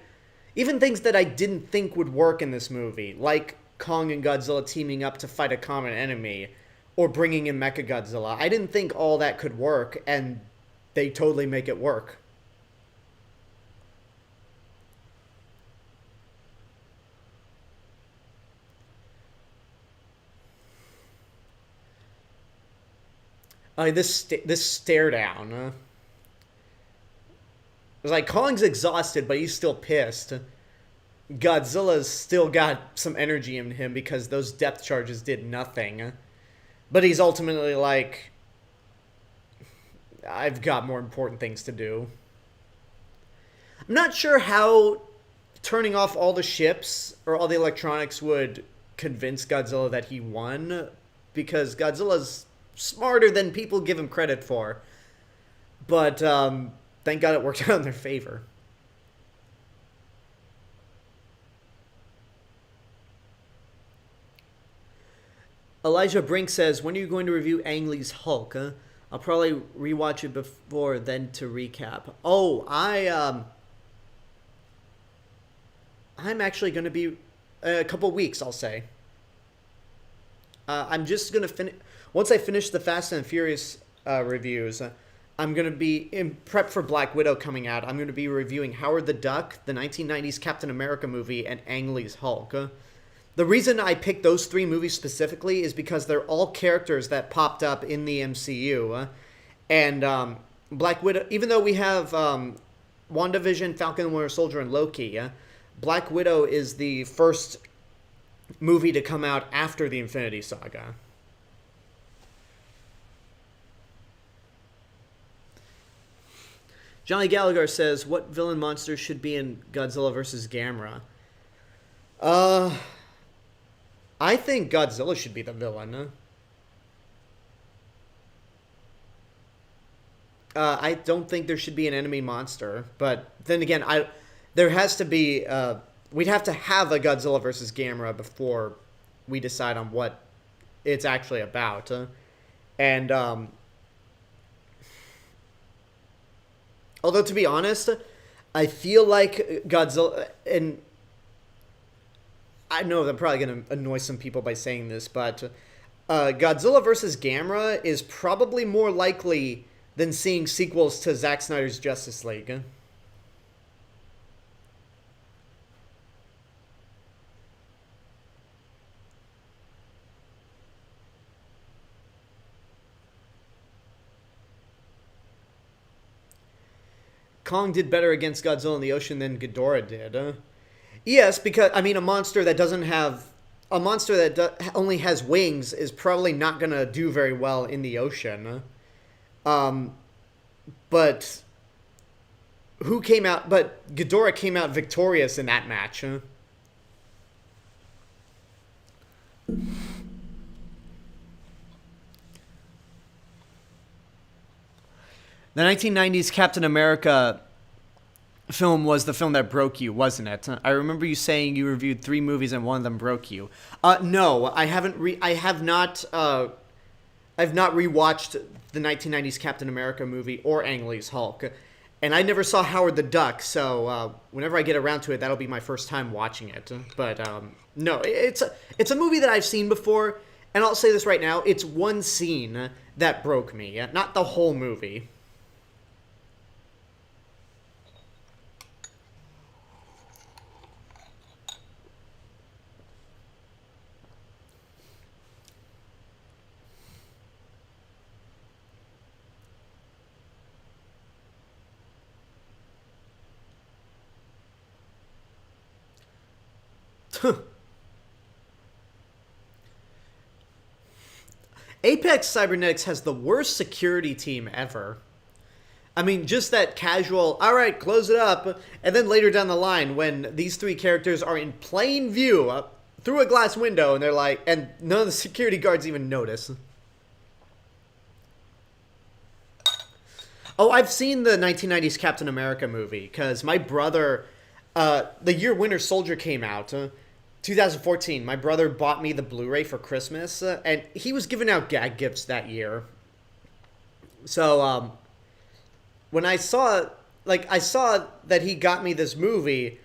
didn't think would work in this movie, like Kong and Godzilla teaming up to fight a common enemy, or bringing in Mechagodzilla. I didn't think all that could work, and they totally make it work. This stare down. It's like Kong's exhausted, but he's still pissed. Godzilla's still got some energy in him because those depth charges did nothing. But he's ultimately like, I've got more important things to do. I'm not sure how turning off all the ships or all the electronics would convince Godzilla that he won, because Godzilla's smarter than people give him credit for. But thank God it worked out in their favor. Elijah Brink says, "When are you going to review Ang Lee's Hulk?" Huh? I'll probably rewatch it before then to recap. Oh, I'm actually going to be a couple weeks, I'll say. I'm just going to finish. Once I finish the Fast and Furious reviews, I'm going to be in prep for Black Widow coming out. I'm going to be reviewing Howard the Duck, the 1990s Captain America movie, and Ang Lee's Hulk. The reason I picked those three movies specifically is because they're all characters that popped up in the MCU. And Black Widow, even though we have WandaVision, Falcon and Winter Soldier, and Loki, Black Widow is the first movie to come out after the Infinity Saga. Johnny Gallagher says, "What villain monster should be in Godzilla vs. Gamera?" I think Godzilla should be the villain. I don't think there should be an enemy monster, but then again, there has to be. We'd have to have a Godzilla vs. Gamera before we decide on what it's actually about, and although to be honest, I feel like Godzilla, and I know I'm probably going to annoy some people by saying this, but Godzilla vs. Gamera is probably more likely than seeing sequels to Zack Snyder's Justice League. Kong did better against Godzilla in the ocean than Ghidorah did. Yes, because, I mean, a monster that only has wings is probably not going to do very well in the ocean. But who came out, but Ghidorah came out victorious in that match. Huh? The 1990s Captain America film was the film that broke you, wasn't it? I remember you saying you reviewed 3 movies and one of them broke you. No, I haven't. I've not rewatched the 1990s Captain America movie or Ang Lee's Hulk, and I never saw Howard the Duck. So whenever I get around to it, that'll be my first time watching it. But no, it's a movie that I've seen before, and I'll say this right now: it's one scene that broke me, not the whole movie. Apex Cybernetics has the worst security team ever. I mean, just that casual, all right, close it up, and then later down the line, when these 3 characters are in plain view through a glass window, and they're like, and none of the security guards even notice. Oh, I've seen the 1990s Captain America movie, because my brother, the year Winter Soldier came out, 2014, my brother bought me the Blu-ray for Christmas, and he was giving out gag gifts that year. So, when I saw that he got me this movie,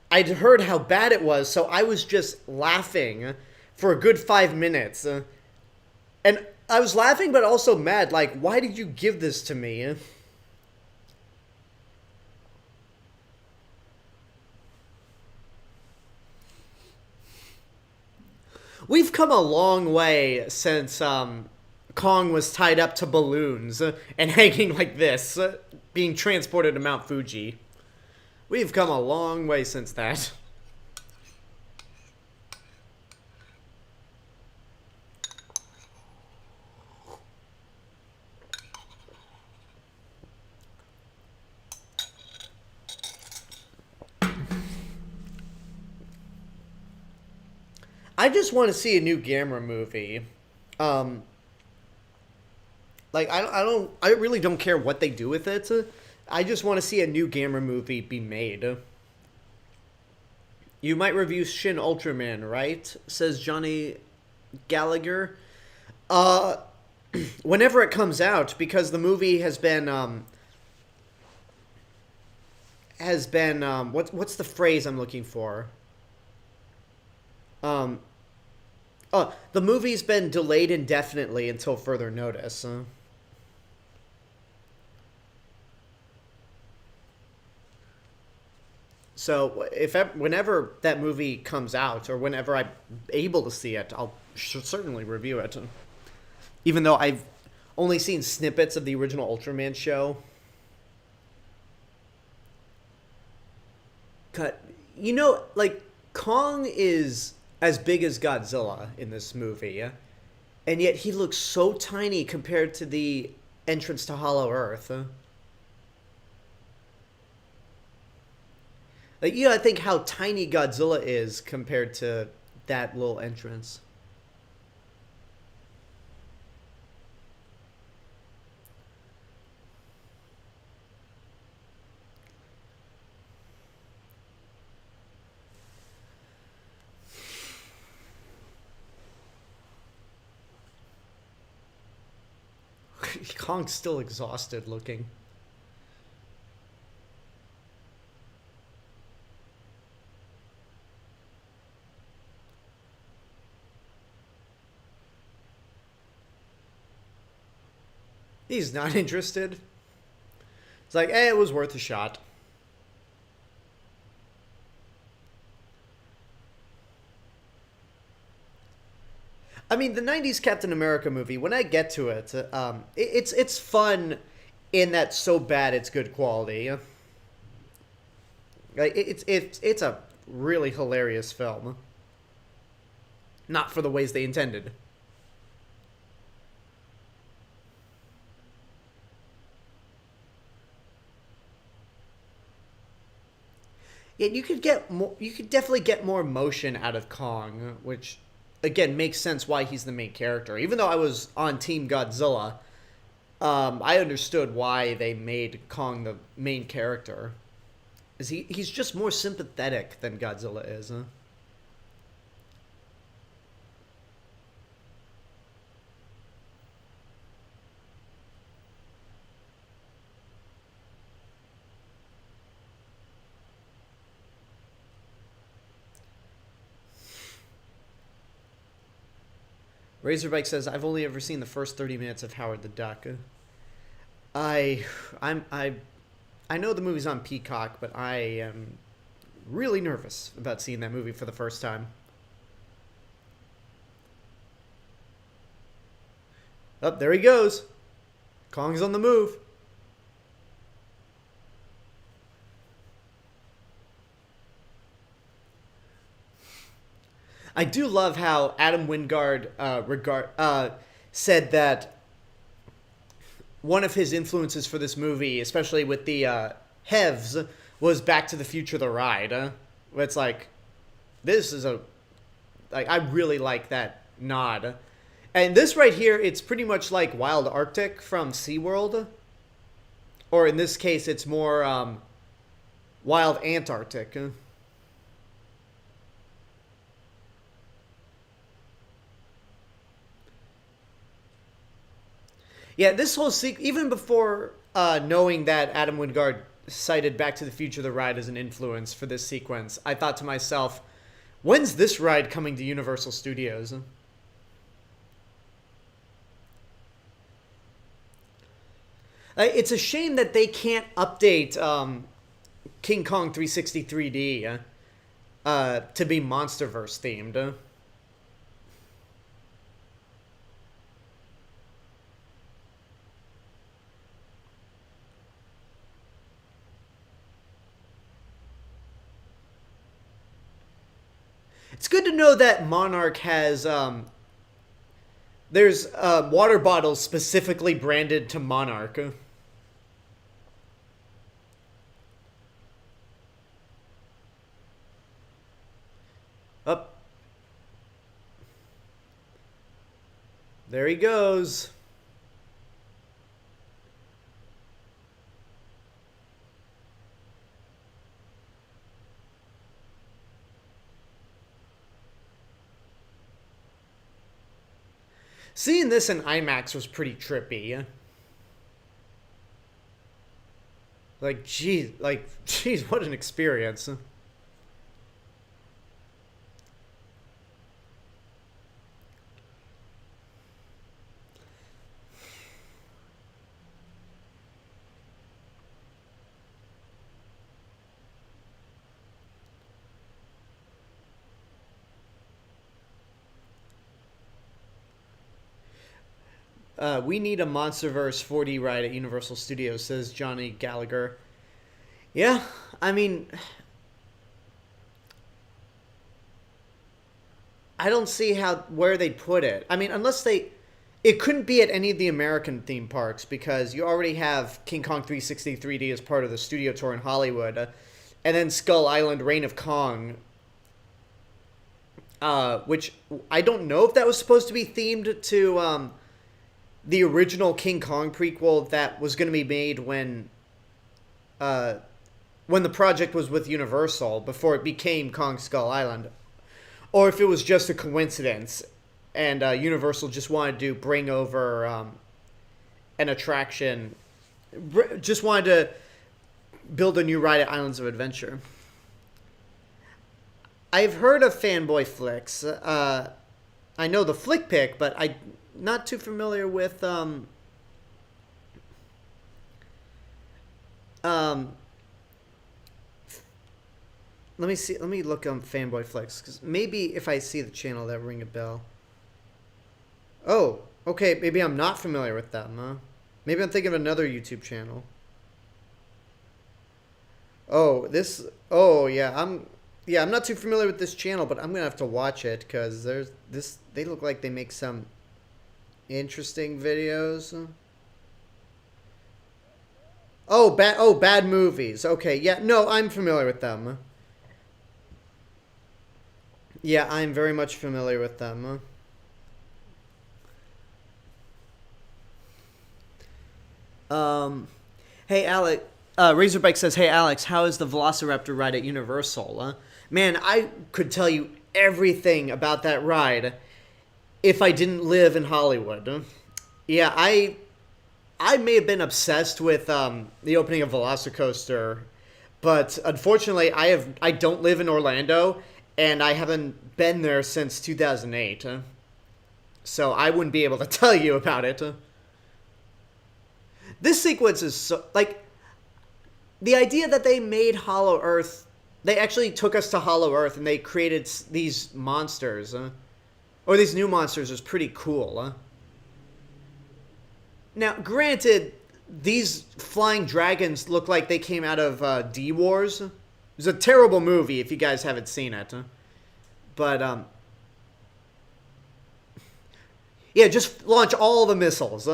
I'd heard how bad it was, so I was just laughing for a good 5 minutes. And I was laughing, but also mad, like, why did you give this to me? We've come a long way since Kong was tied up to balloons and hanging like this, being transported to Mount Fuji. We've come a long way since that. I just want to see a new Gamera movie. I really don't care what they do with it. I just want to see a new Gamera movie be made. You might review Shin Ultraman, right? Says Johnny Gallagher. Whenever it comes out, because the movie has been what's the phrase I'm looking for? The movie's been delayed indefinitely until further notice. So whenever that movie comes out, or whenever I'm able to see it, I'll certainly review it. Even though I've only seen snippets of the original Ultraman show. You know, like, Kong is as big as Godzilla in this movie, and yet he looks so tiny compared to the entrance to Hollow Earth. Like, you gotta think how tiny Godzilla is compared to that little entrance. Kong's still exhausted looking. He's not interested. It's like, it was worth a shot. I mean, the 90s Captain America movie, when I get to it, it's fun in that so bad it's good quality. Like, it's a really hilarious film. Not for the ways they intended. Yeah, you could get more. You could definitely get more emotion out of Kong, which, again, makes sense why he's the main character. Even though I was on Team Godzilla, I understood why they made Kong the main character. Is he's just more sympathetic than Godzilla is, huh? Razorbike says, "I've only ever seen the first 30 minutes of Howard the Duck. I, I'm, I know the movie's on Peacock, but I am really nervous about seeing that movie for the first time." Oh, there he goes. Kong's on the move. I do love how Adam Wingard said that one of his influences for this movie, especially with the Hevs, was Back to the Future: The Ride. It's like, this is I really like that nod. And this right here, it's pretty much like Wild Arctic from SeaWorld. Or in this case, it's more Wild Antarctic. Yeah, this whole even before knowing that Adam Wingard cited Back to the Future: The Ride as an influence for this sequence, I thought to myself, when's this ride coming to Universal Studios? It's a shame that they can't update King Kong 360 3D to be MonsterVerse themed. It's good to know that Monarch has there's water bottles specifically branded to Monarch. Up. There he goes. Seeing this in IMAX was pretty trippy. Geez, what an experience. We need a MonsterVerse 4D ride at Universal Studios, says Johnny Gallagher. Yeah, I mean, I don't see where they'd put it. I mean, it couldn't be at any of the American theme parks because you already have King Kong 360 3D as part of the studio tour in Hollywood, and then Skull Island: Reign of Kong, which I don't know if that was supposed to be themed to the original King Kong prequel that was going to be made when the project was with Universal before it became Kong Skull Island, or if it was just a coincidence and Universal just wanted to bring over an attraction, just wanted to build a new ride at Islands of Adventure. I've heard of Fanboy Flicks. I know the Flick Pick, but I'm not too familiar with let me see. Let me look on Fanboy Flicks, because maybe if I see the channel, that ring a bell. Oh, okay. Maybe I'm not familiar with them, huh? Maybe I'm thinking of another YouTube channel. Oh, this. Oh, yeah. I'm not too familiar with this channel, but I'm gonna have to watch it because there's this. They look like they make some interesting videos. Oh, bad movies. Okay, yeah. No, I'm familiar with them. Yeah, I'm very much familiar with them. Um, hey Alex, Razorbike says, "Hey Alex, how is the Velociraptor ride at Universal?" Man, I could tell you everything about that ride if I didn't live in Hollywood. Yeah, I may have been obsessed with the opening of Velocicoaster, but unfortunately, I don't live in Orlando, and I haven't been there since 2008. So I wouldn't be able to tell you about it. This sequence is so like the idea that they made Hollow Earth. They actually took us to Hollow Earth and they created these monsters, or these new monsters, is pretty cool. Now, granted, these flying dragons look like they came out of D Wars. It's a terrible movie if you guys haven't seen it. But yeah, just launch all the missiles.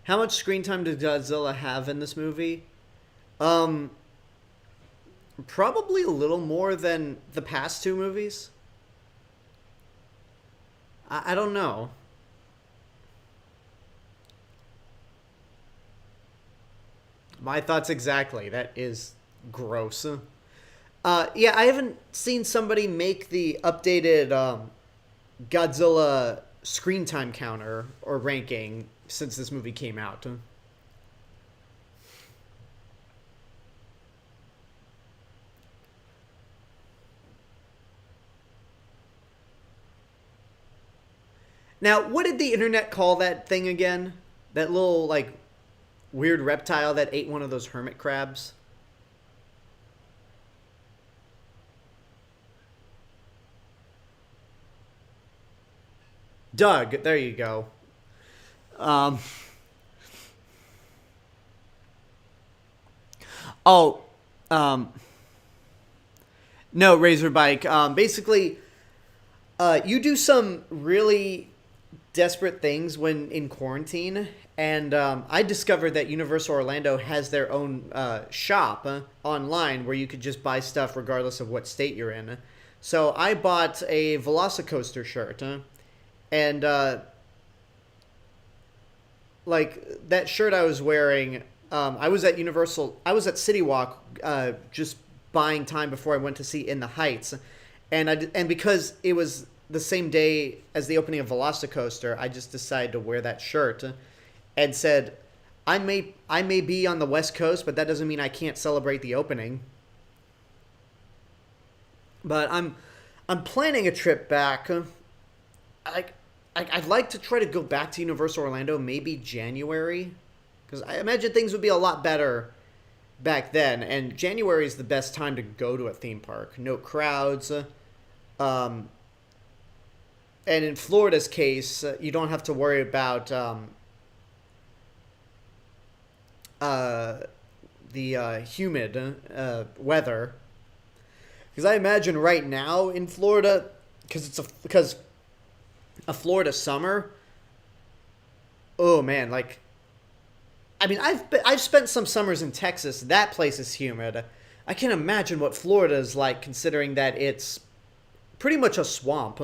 How much screen time did Godzilla have in this movie? Um, Probably a little more than the past two movies. I don't know. My thoughts exactly. That is gross. Yeah, I haven't seen somebody make the updated Godzilla screen time counter or ranking since this movie came out. Now, what did the internet call that thing again? That little, like, weird reptile that ate one of those hermit crabs? Doug, there you go. Um, oh, um, no, Razorbike. Basically, you do some really desperate things when in quarantine, and I discovered that Universal Orlando has their own shop online where you could just buy stuff regardless of what state you're in. So I bought a Velocicoaster shirt, and like that shirt I was wearing, I was at Universal. I was at City Walk, just buying time before I went to see In the Heights, and because it was the same day as the opening of Velocicoaster, I just decided to wear that shirt, and said, I may be on the West Coast, but that doesn't mean I can't celebrate the opening. But I'm planning a trip back. I I'd like to try to go back to Universal Orlando maybe January, because I imagine things would be a lot better back then. And January is the best time to go to a theme park. No crowds. And in Florida's case, you don't have to worry about the humid weather. Because I imagine right now in Florida, because a Florida summer. Oh man, like, I mean, I've spent some summers in Texas. That place is humid. I can't imagine what Florida is like, considering that it's pretty much a swamp.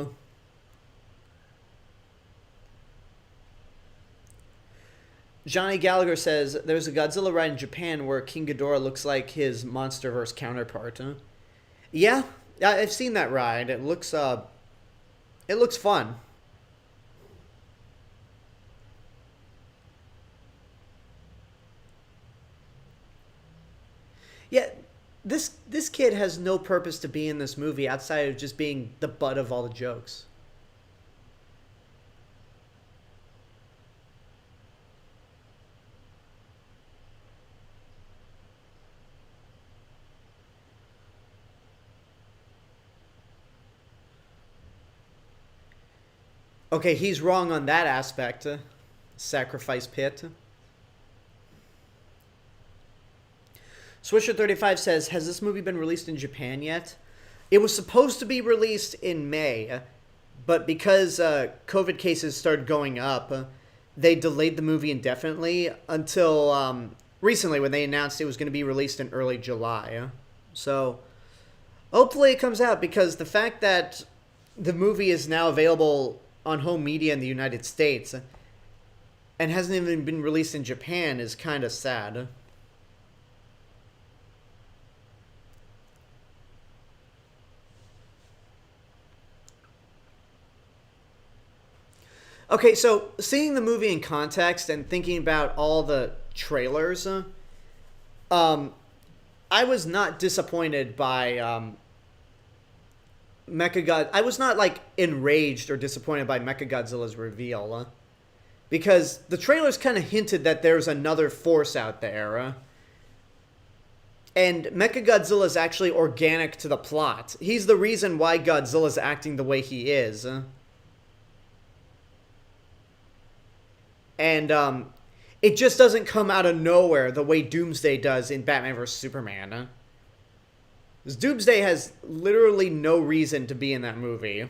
Johnny Gallagher says there's a Godzilla ride in Japan where King Ghidorah looks like his MonsterVerse counterpart. Huh? Yeah, I've seen that ride. It looks fun. Yeah, this kid has no purpose to be in this movie outside of just being the butt of all the jokes. Okay, he's wrong on that aspect. sacrifice pit. Swisher35 says, has this movie been released in Japan yet? It was supposed to be released in May, but because COVID cases started going up, they delayed the movie indefinitely until recently when they announced it was going to be released in early July. So hopefully it comes out, because the fact that the movie is now available on home media in the United States and hasn't even been released in Japan is kind of sad. Okay, so seeing the movie in context and thinking about all the trailers, I was not disappointed by I was not, like, enraged or disappointed by Mechagodzilla's reveal, because the trailers kind of hinted that there's another force out there, and Mechagodzilla is actually organic to the plot. He's the reason why Godzilla's acting the way he is. And it just doesn't come out of nowhere the way Doomsday does in Batman vs. Superman. Because Doomsday has literally no reason to be in that movie.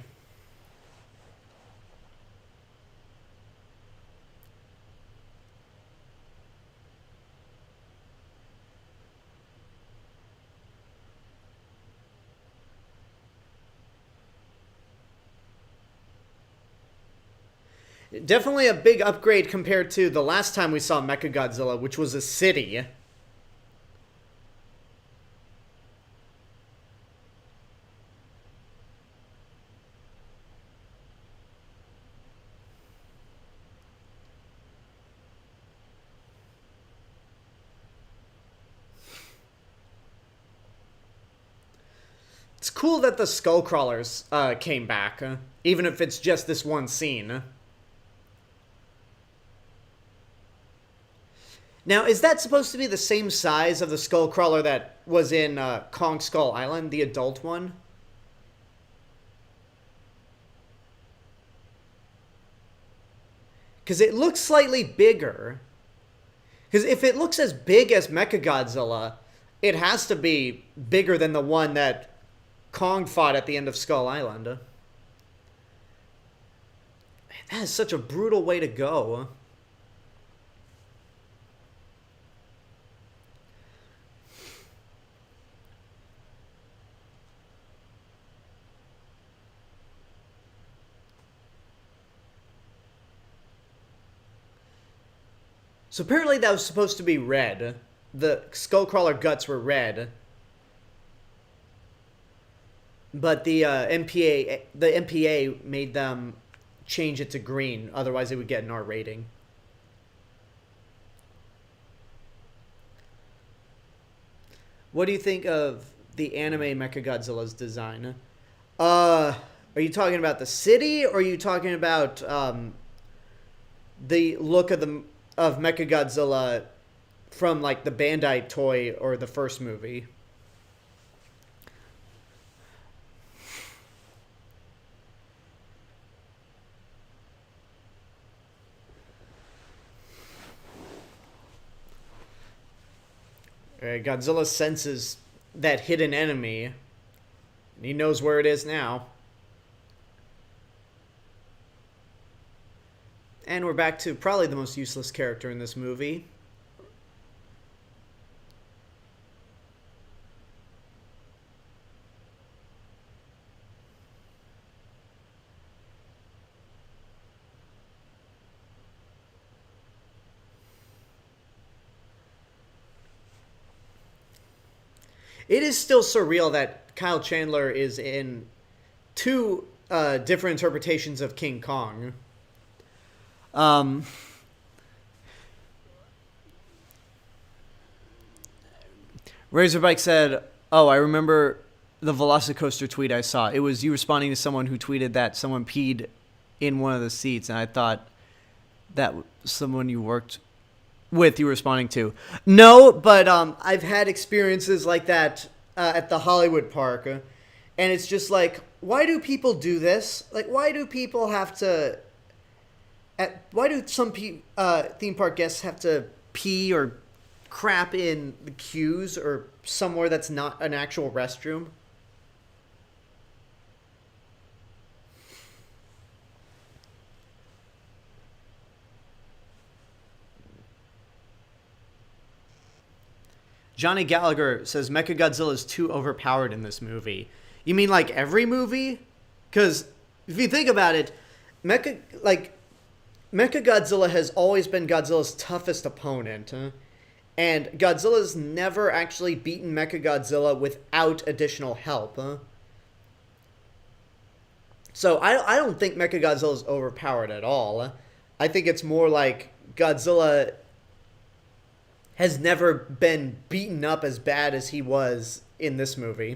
Definitely a big upgrade compared to the last time we saw Mechagodzilla, which was a city. It's cool that the Skullcrawlers came back, even if it's just this one scene. Now, is that supposed to be the same size of the Skullcrawler that was in Kong Skull Island, the adult one? Because it looks slightly bigger. Because if it looks as big as Mechagodzilla, it has to be bigger than the one that Kong fought at the end of Skull Island. Man, that is such a brutal way to go. So apparently that was supposed to be red. The Skullcrawler guts were red. But the MPA made them change it to green. Otherwise, it would get an R rating. What do you think of the anime Mechagodzilla's design? Are you talking about the city, or are you talking about the look of Mechagodzilla from, like, the Bandai toy or the first movie? Godzilla senses that hidden enemy, and he knows where it is now. And we're back to probably the most useless character in this movie. It is still surreal that Kyle Chandler is in two different interpretations of King Kong. Razorbike said, "Oh, I remember the Velocicoaster tweet I saw. It was you responding to someone who tweeted that someone peed in one of the seats, and I thought that someone you worked with you were responding to." No, but I've had experiences like that at the Hollywood Park, and it's just like, why do people do this? Like, why do people have to Why do some theme park guests have to pee or crap in the queues or somewhere that's not an actual restroom? Johnny Gallagher says Mechagodzilla is too overpowered in this movie. You mean like every movie? Because if you think about it, Mechagodzilla has always been Godzilla's toughest opponent. And Godzilla's never actually beaten Mechagodzilla without additional help. So I don't think Mechagodzilla is overpowered at all. I think it's more like Godzilla has never been beaten up as bad as he was in this movie.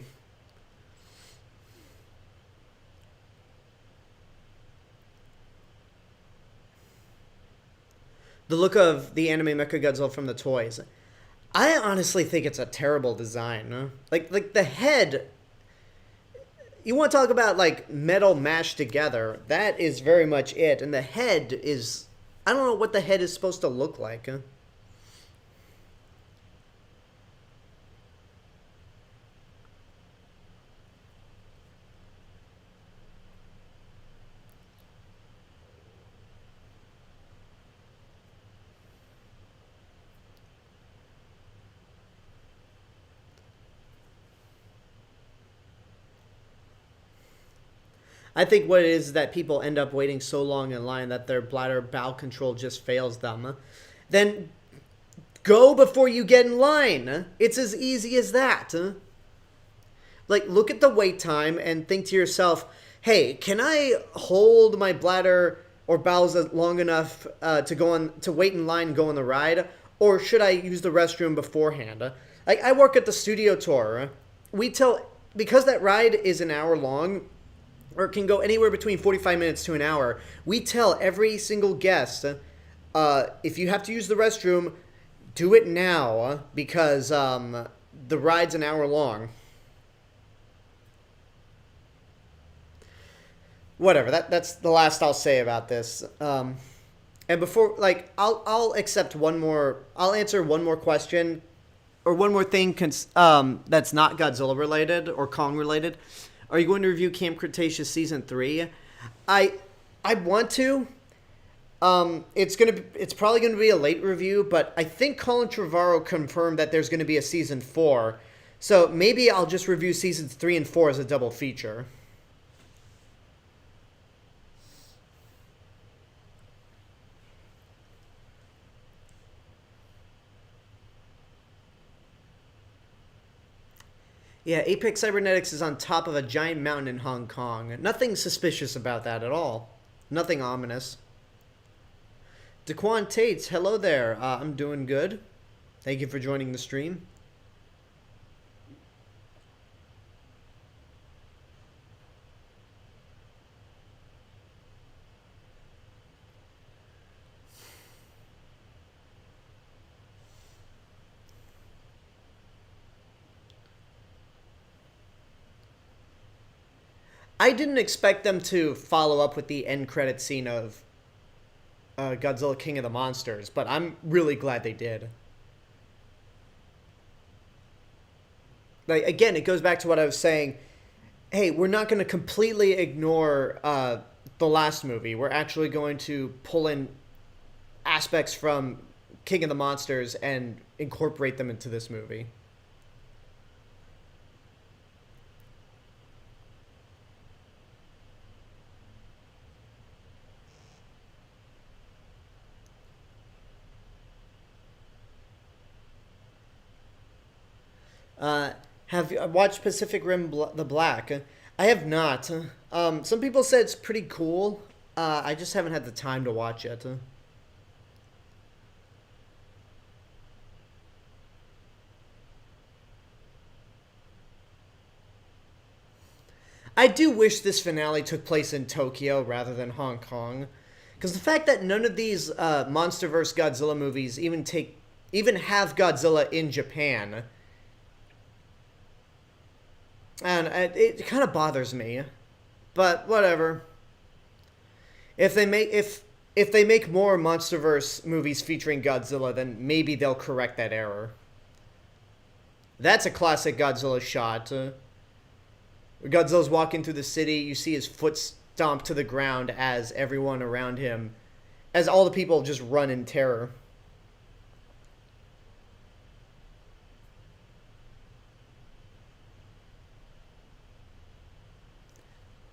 The look of the anime Mechagodzilla from the toys. I honestly think it's a terrible design. Huh? Like the head. You want to talk about like metal mashed together? That is very much it. And the head is, I don't know what the head is supposed to look like. Huh? I think what it is that people end up waiting so long in line that their bladder bowel control just fails them. Then go before you get in line. It's as easy as that. Like, look at the wait time and think to yourself, hey, can I hold my bladder or bowels long enough to wait in line and go on the ride? Or should I use the restroom beforehand? Like, I work at the studio tour. Because that ride is an hour long, or it can go anywhere between 45 minutes to an hour, we tell every single guest, if you have to use the restroom, do it now, because the ride's an hour long. Whatever, that's the last I'll say about this. And before, like, I'll accept one more, I'll answer one more question, or one more thing that's not Godzilla related or Kong related. Are you going to review Camp Cretaceous Season 3? I want to. It's probably going to be a late review, but I think Colin Trevorrow confirmed that there's going to be a Season 4. So maybe I'll just review Seasons 3 and 4 as a double feature. Yeah, Apex Cybernetics is on top of a giant mountain in Hong Kong. Nothing suspicious about that at all. Nothing ominous. Daquan Tates, hello there. I'm doing good. Thank you for joining the stream. I didn't expect them to follow up with the end credit scene of Godzilla King of the Monsters, but I'm really glad they did. Like, again, it goes back to what I was saying. Hey, we're not going to completely ignore the last movie. We're actually going to pull in aspects from King of the Monsters and incorporate them into this movie. Have you watched Pacific Rim the Black? I have not. Some people said it's pretty cool. I just haven't had the time to watch it. I do wish this finale took place in Tokyo rather than Hong Kong. Because the fact that none of these MonsterVerse Godzilla movies even have Godzilla in Japan, and it kind of bothers me, but whatever. If If they make more MonsterVerse movies featuring Godzilla, then maybe they'll correct that error. That's a classic Godzilla shot. Godzilla's walking through the city. You see his foot stomp to the ground as everyone around him, as all the people just run in terror.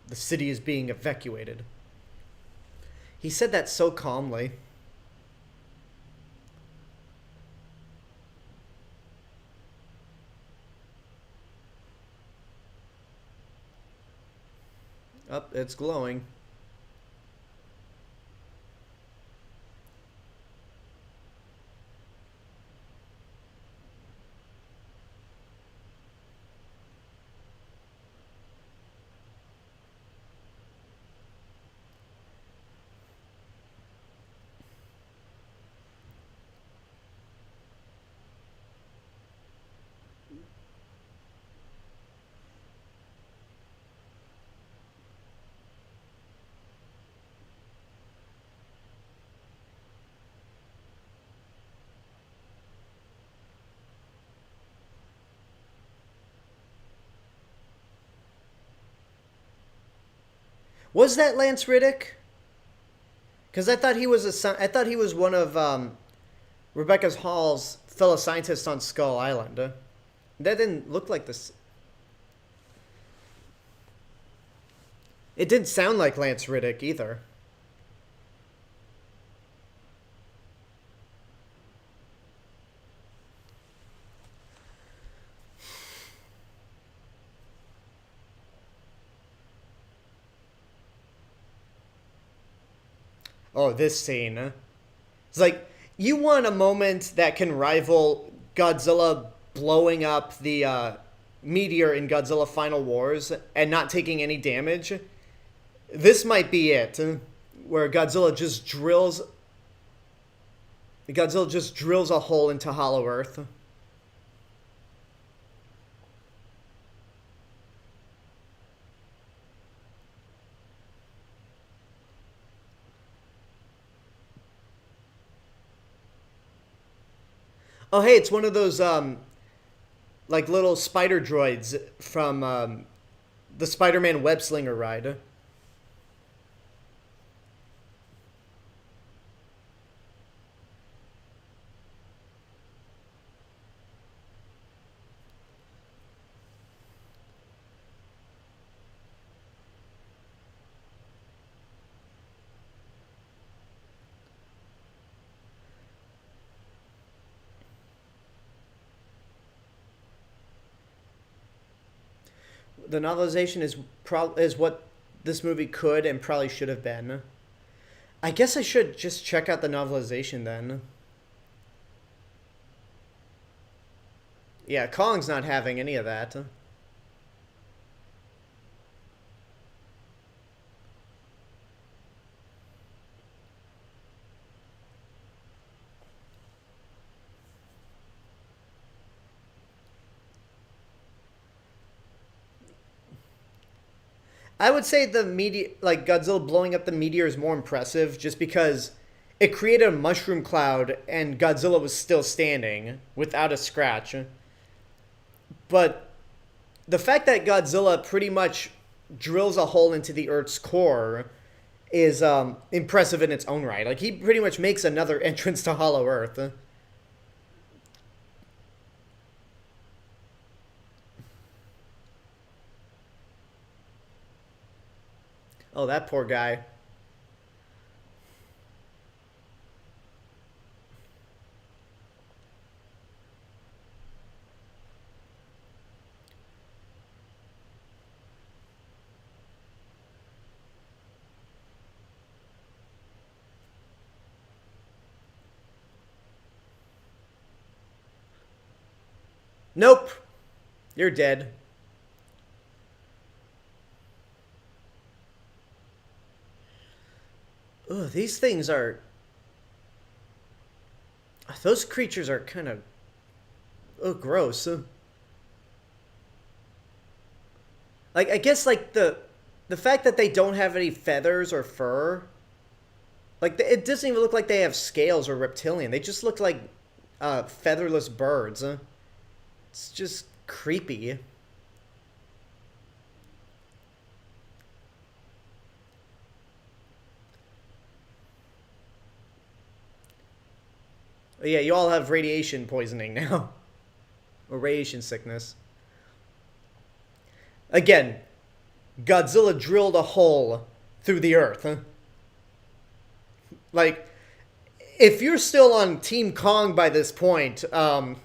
The city is being evacuated. He said that so calmly. Oh, it's glowing. Was that Lance Reddick? Because I thought he was one of Rebecca Hall's fellow scientists on Skull Island. That didn't look like this. It didn't sound like Lance Reddick either. Oh, this scene. It's like, you want a moment that can rival Godzilla blowing up the meteor in Godzilla Final Wars and not taking any damage? This might be it, where Godzilla just drills a hole into Hollow Earth. Oh, hey, it's one of those, like, little spider droids from the Spider-Man web-slinger ride. The novelization is what this movie could and probably should have been. I guess I should just check out the novelization then. Yeah, Kong's not having any of that. I would say the like Godzilla blowing up the meteor is more impressive just because it created a mushroom cloud and Godzilla was still standing without a scratch. But the fact that Godzilla pretty much drills a hole into the Earth's core is impressive in its own right. Like, he pretty much makes another entrance to Hollow Earth. Oh, that poor guy. Nope. You're dead. Ugh, these things are... Those creatures are kind of... Oh, gross. Like, I guess, like, the fact that they don't have any feathers or fur Like, it doesn't even look like they have scales or reptilian. They just look like featherless birds. It's just creepy. Yeah, you all have radiation poisoning now. Or radiation sickness. Again, Godzilla drilled a hole through the earth. Like, if you're still on Team Kong by this point, then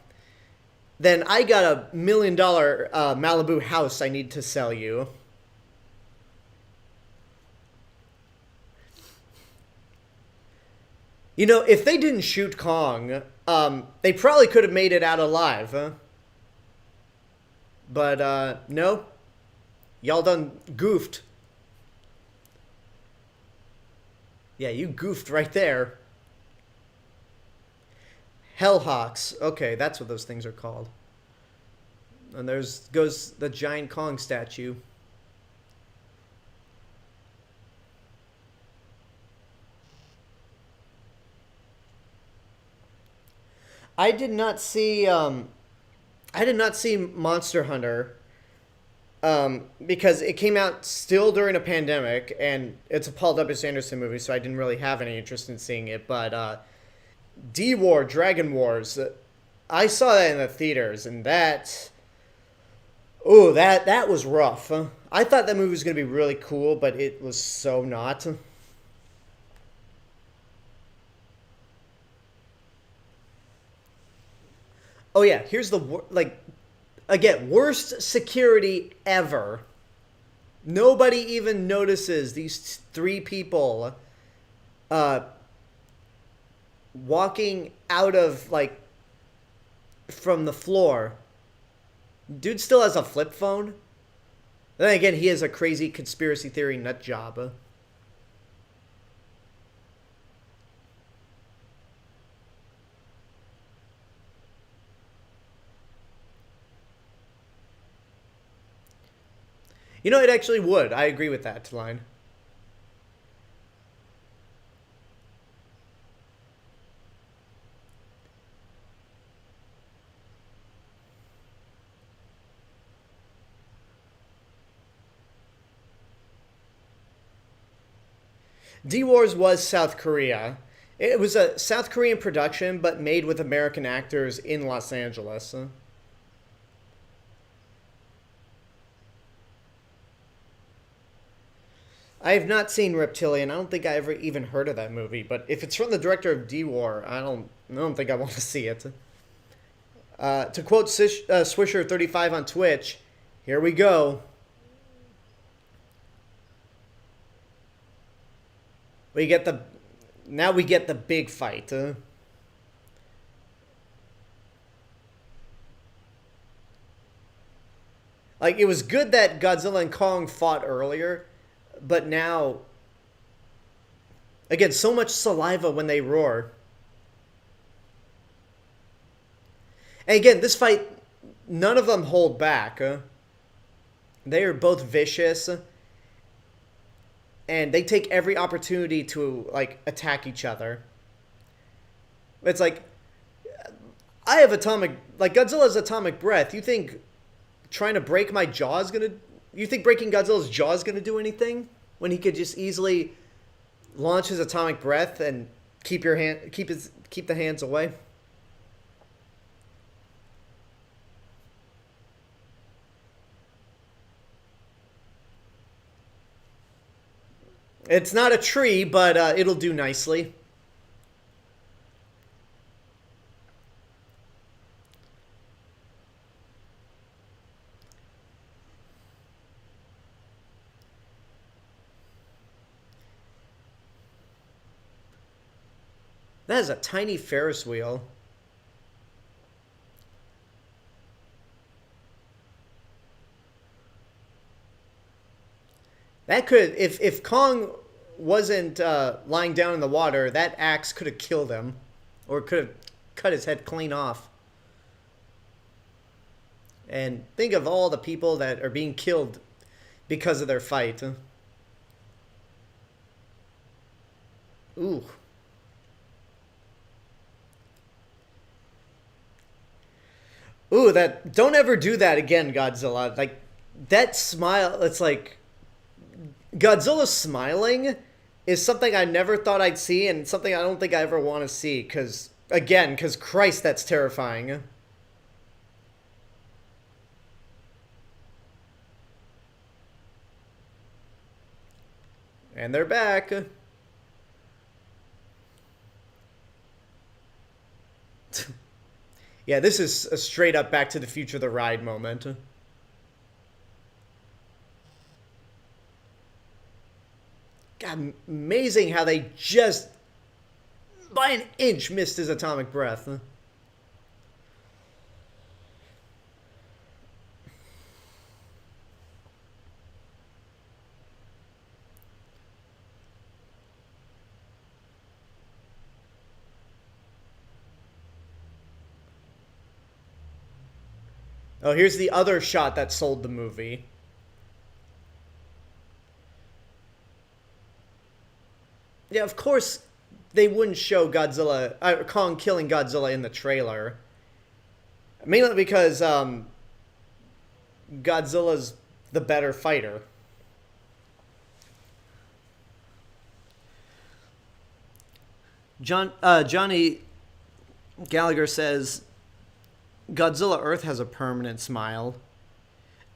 I got $1 million Malibu house I need to sell you. You know, if they didn't shoot Kong, they probably could have made it out alive. Huh? But, no. Y'all done goofed. Yeah, you goofed right there. Hellhawks. Okay, that's what those things are called. And there's goes the giant Kong statue. I did not see Monster Hunter because it came out still during a pandemic, and it's a Paul W. Anderson movie, so I didn't really have any interest in seeing it. But D-War, Dragon Wars, I saw that in the theaters, and that was rough. I thought that movie was going to be really cool, but it was so not. Oh yeah, here's the again, worst security ever. Nobody even notices these three people walking out of from the floor. Dude still has a flip phone. Then again, he has a crazy conspiracy theory nut job. You know, it actually would. I agree with that line. D-Wars was South Korea. It was a South Korean production, but made with American actors in Los Angeles. I have not seen Reptilian. I don't think I ever even heard of that movie. But if it's from the director of D-War, I don't think I want to see it. To quote Swisher35 on Twitch, here we go. Now we get the big fight. Like, it was good that Godzilla and Kong fought earlier, but now, again, so much saliva when they roar. And again, this fight, none of them hold back. They are both vicious, and they take every opportunity to attack each other. It's like, I have Godzilla's atomic breath. You think trying to break my jaw is gonna? You think breaking Godzilla's jaw is gonna do anything when he could just easily launch his atomic breath and keep the hands away? It's not a tree, but it'll do nicely. That is a tiny Ferris wheel. That could, if Kong wasn't lying down in the water, that axe could have killed him, or could have cut his head clean off. And think of all the people that are being killed because of their fight. Ooh. Ooh, that, don't ever do that again, Godzilla. Like, that smile, it's like, Godzilla smiling is something I never thought I'd see, and something I don't think I ever want to see, because, again, because Christ, that's terrifying. And they're back. Yeah, this is a straight up Back to the Future the ride moment. God, amazing how they just, by an inch, missed his atomic breath. Oh, here's the other shot that sold the movie. Yeah, of course they wouldn't show Kong killing Godzilla in the trailer. Mainly because Godzilla's the better fighter. Johnny Gallagher says, Godzilla Earth has a permanent smile.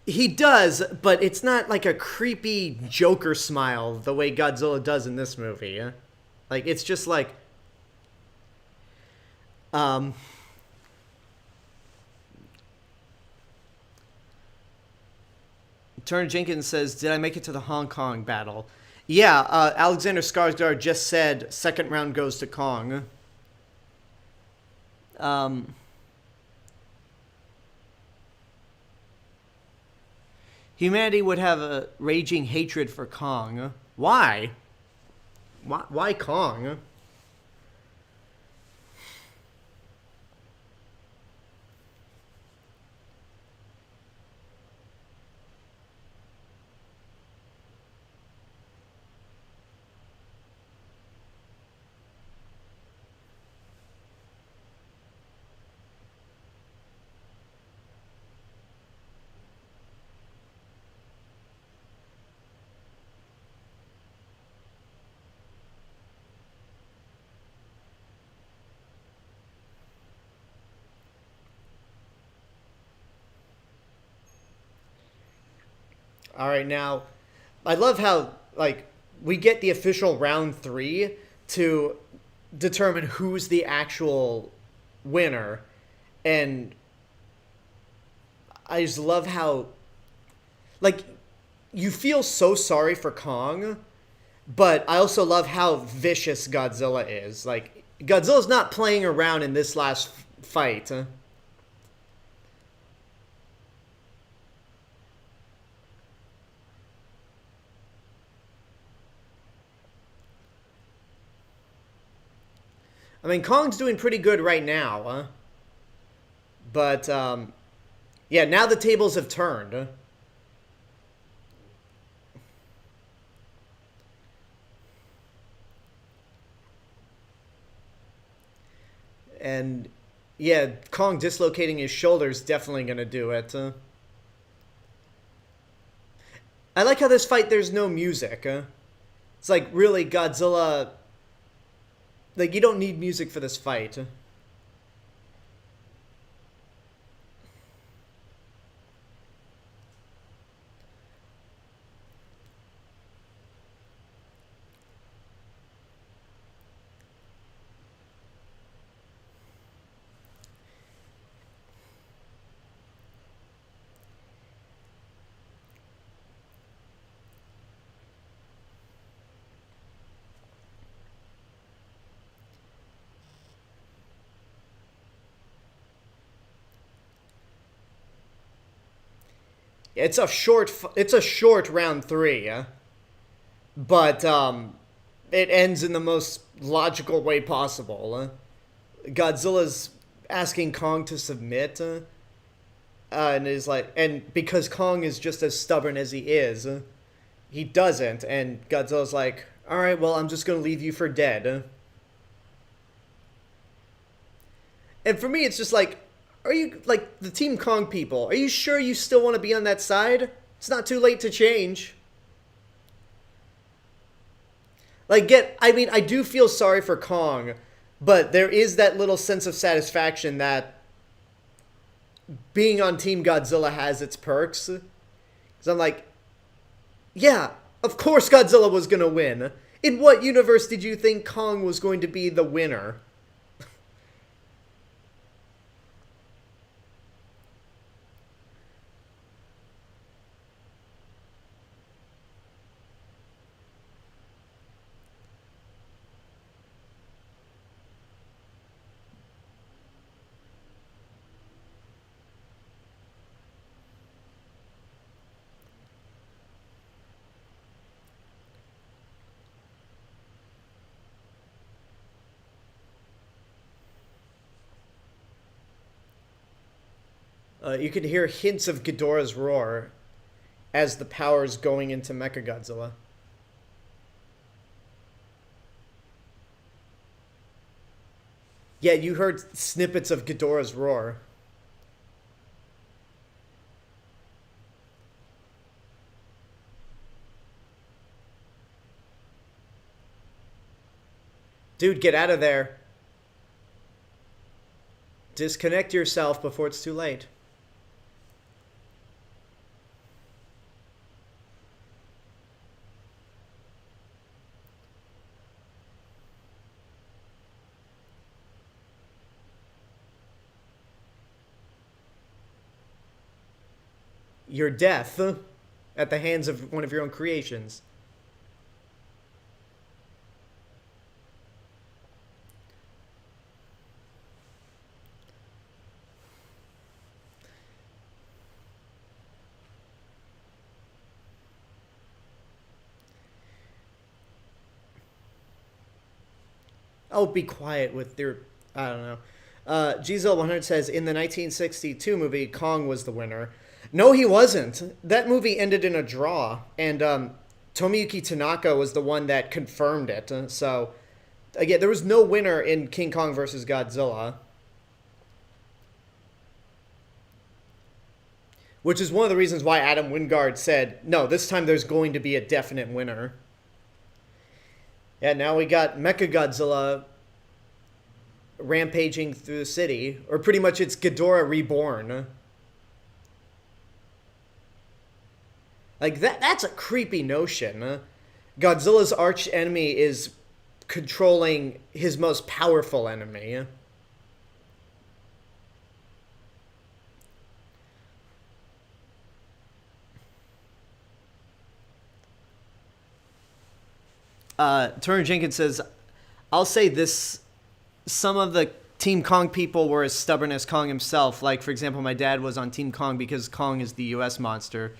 He does, but it's not like a creepy Joker smile the way Godzilla does in this movie. Like, it's just like... Turner Jenkins says, did I make it to the Hong Kong battle? Yeah, Alexander Skarsgård just said second round goes to Kong. Humanity would have a raging hatred for Kong. Why? Why Kong? All right, now, I love how, like, we get the official round 3 to determine who's the actual winner. And I just love how, like, you feel so sorry for Kong, but I also love how vicious Godzilla is. Like, Godzilla's not playing around in this last fight. I mean, Kong's doing pretty good right now, but, yeah, now the tables have turned. And, yeah, Kong dislocating his shoulder is definitely going to do it. I like how this fight, there's no music. It's like, really, Godzilla... Like, you don't need music for this fight. It's a short round 3, but it ends in the most logical way possible. Godzilla's asking Kong to submit, and is like, and because Kong is just as stubborn as he is, he doesn't, and Godzilla's like, All right, well, I'm just gonna leave you for dead. And for me, it's just like, are you, like, the Team Kong people, are you sure you still want to be on that side? It's not too late to change. Like, I mean, I do feel sorry for Kong, but there is that little sense of satisfaction that being on Team Godzilla has its perks. Because I'm like, yeah, of course Godzilla was going to win. In what universe did you think Kong was going to be the winner? You could hear hints of Ghidorah's roar as the power's going into Mechagodzilla. Yeah, you heard snippets of Ghidorah's roar. Dude, get out of there. Disconnect yourself before it's too late. Your death at the hands of one of your own creations. Oh, be quiet with your... I don't know. Gzil100 says, in the 1962 movie, Kong was the winner. No, he wasn't. That movie ended in a draw, and Tomiyuki Tanaka was the one that confirmed it. So, again, there was no winner in King Kong versus Godzilla. Which is one of the reasons why Adam Wingard said, no, this time there's going to be a definite winner. Yeah, now we got Mechagodzilla rampaging through the city. Or pretty much it's Ghidorah reborn. Like, that's a creepy notion. Godzilla's arch enemy is controlling his most powerful enemy. Turner Jenkins says, I'll say this, some of the Team Kong people were as stubborn as Kong himself. Like, for example, my dad was on Team Kong because Kong is the US monster.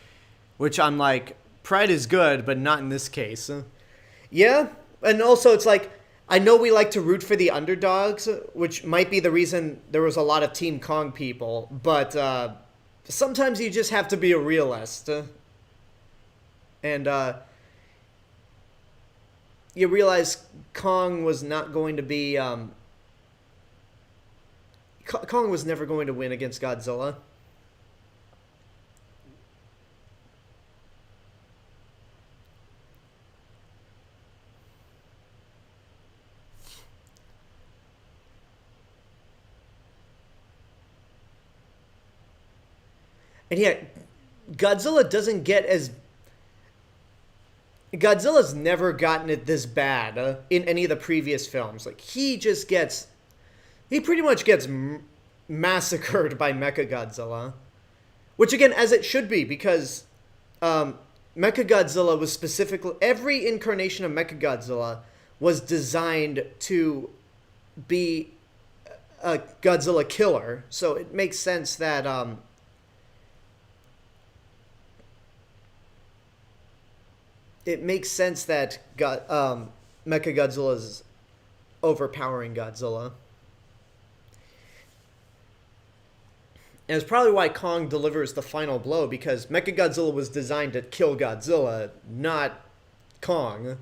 Which I'm like, pride is good, but not in this case. Yeah, and also it's like, I know we like to root for the underdogs, which might be the reason there was a lot of Team Kong people, but sometimes you just have to be a realist. And you realize Kong was not going to be... Kong was never going to win against Godzilla. And yet, Godzilla doesn't get as... Godzilla's never gotten it this bad in any of the previous films. Like, he just gets... He pretty much gets massacred by Mechagodzilla. Which, again, as it should be, because Mechagodzilla was specifically... Every incarnation of Mechagodzilla was designed to be a Godzilla killer. So it makes sense that... It makes sense that Mechagodzilla is overpowering Godzilla. And it's probably why Kong delivers the final blow, because Mechagodzilla was designed to kill Godzilla, not Kong.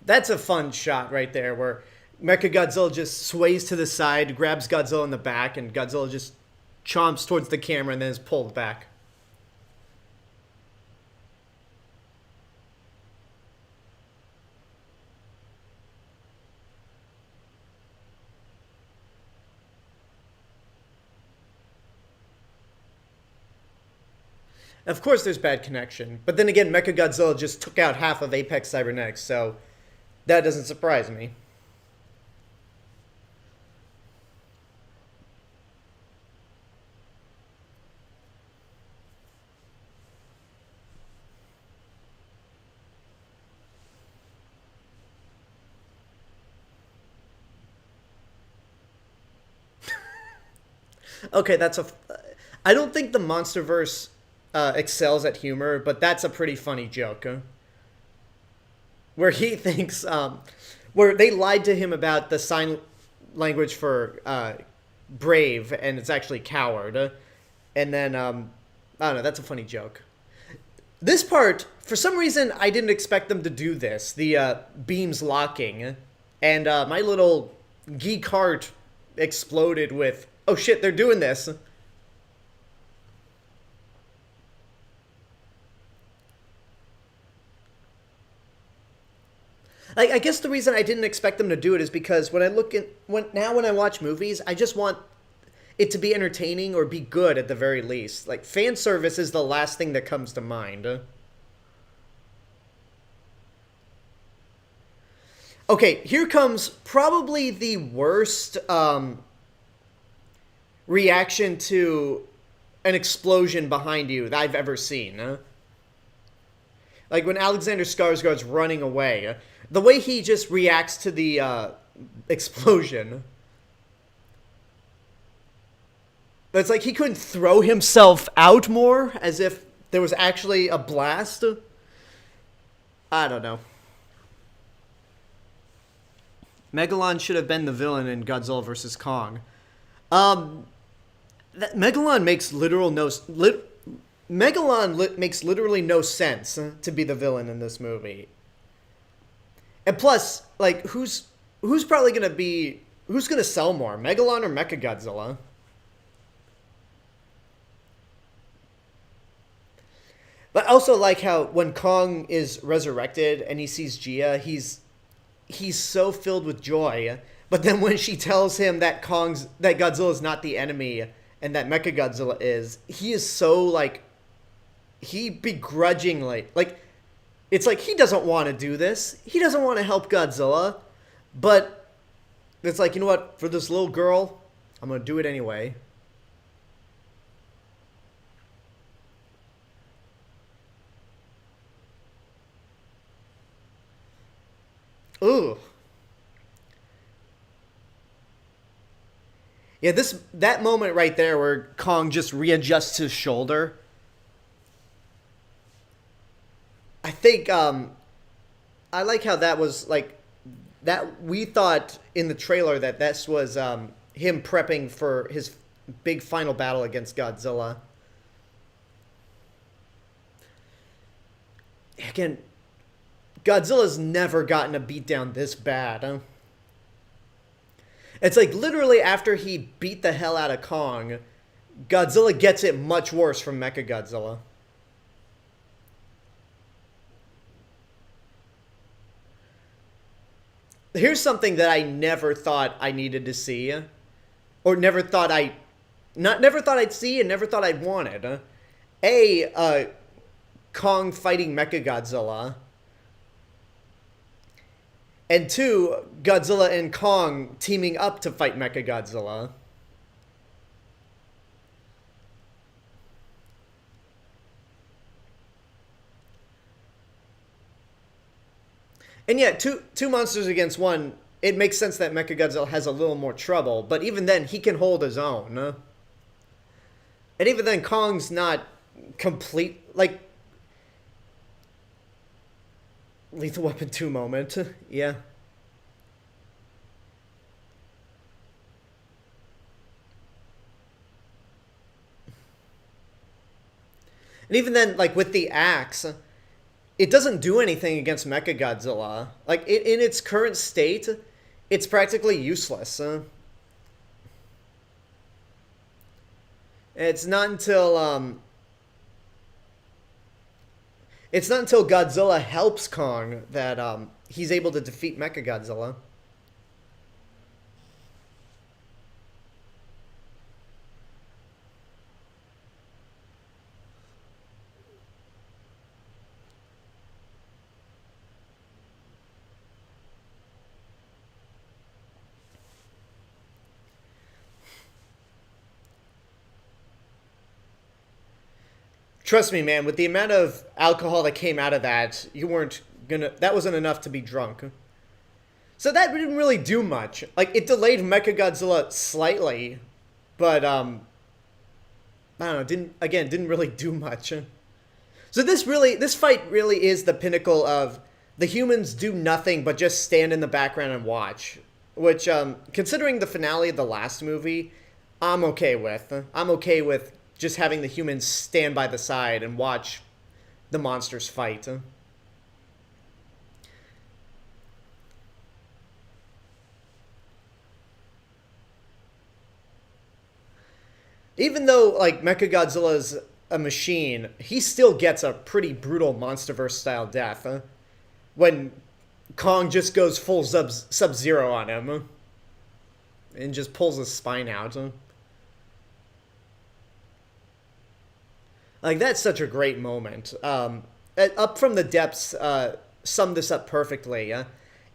That's a fun shot right there where Mechagodzilla just sways to the side, grabs Godzilla in the back, and Godzilla just chomps towards the camera and then is pulled back. Of course there's bad connection, but then again, Mechagodzilla just took out half of Apex Cybernetics, so that doesn't surprise me. Okay, that's a. I don't think the MonsterVerse excels at humor, but that's a pretty funny joke. Where he thinks, where they lied to him about the sign language for brave, and it's actually coward. And then, I don't know, that's a funny joke. This part, for some reason, I didn't expect them to do this. The beams locking. And my little geek heart exploded with, oh shit, they're doing this. Like, I guess the reason I didn't expect them to do it is because when I look at when I watch movies, I just want it to be entertaining or be good at the very least. Like, fan service is the last thing that comes to mind. Okay, here comes probably the worst reaction to an explosion behind you that I've ever seen. Like when Alexander Skarsgård's running away, the way he just reacts to the explosion. It's like he couldn't throw himself out more, as if there was actually a blast. I don't know. Megalon should have been the villain in Godzilla vs. Kong. Megalon makes makes literally no sense to be the villain in this movie. And plus, like, who's gonna sell more, Megalon or Mechagodzilla? But I also like how when Kong is resurrected and he sees Gia, he's so filled with joy. But then when she tells him that Godzilla's not the enemy and that Mechagodzilla is, he is so like, he begrudgingly, like, it's like he doesn't want to do this. He doesn't want to help Godzilla, but it's like, you know what? For this little girl, I'm gonna do it anyway. Ooh. Yeah, that moment right there where Kong just readjusts his shoulder. I think I like how that was like that we thought in the trailer that this was him prepping for his big final battle against Godzilla. Again, Godzilla's never gotten a beatdown this bad. Huh? It's like literally after he beat the hell out of Kong, Godzilla gets it much worse from Mechagodzilla. Here's something that I never thought I needed to see, or never thought I'd see, and never thought I'd wanted. Kong fighting Mechagodzilla. And 2, Godzilla and Kong teaming up to fight Mechagodzilla. And yeah, two monsters against one, it makes sense that Mechagodzilla has a little more trouble, but even then, he can hold his own. And even then, Kong's not complete, like, Lethal Weapon 2 moment. Yeah. And even then, like, with the axe, it doesn't do anything against Mechagodzilla. Like, in its current state, it's practically useless. It's not until Godzilla helps Kong that he's able to defeat Mechagodzilla. Trust me, man, with the amount of alcohol that came out of that, that wasn't enough to be drunk. So that didn't really do much. Like, it delayed Mechagodzilla slightly, but, I don't know, didn't really do much. So this fight really is the pinnacle of the humans do nothing but just stand in the background and watch. Which, considering the finale of the last movie, I'm okay with. I'm okay with just having the humans stand by the side and watch the monsters fight. Even though, like, Mechagodzilla's a machine, he still gets a pretty brutal MonsterVerse-style death. When Kong just goes full Sub-Zero on him. And just pulls his spine out. Like, that's such a great moment. Up from the Depths summed this up perfectly.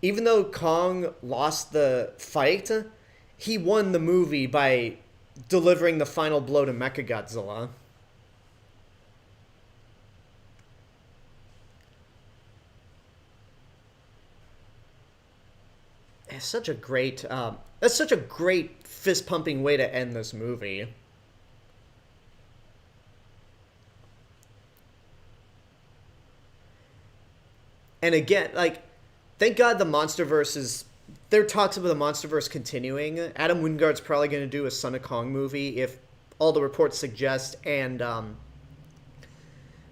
Even though Kong lost the fight, he won the movie by delivering the final blow to Mechagodzilla. It's such a great, that's such a great fist-pumping way to end this movie. And again, like, thank God the MonsterVerse is... There are talks about the MonsterVerse continuing. Adam Wingard's probably going to do a Son of Kong movie if all the reports suggest, and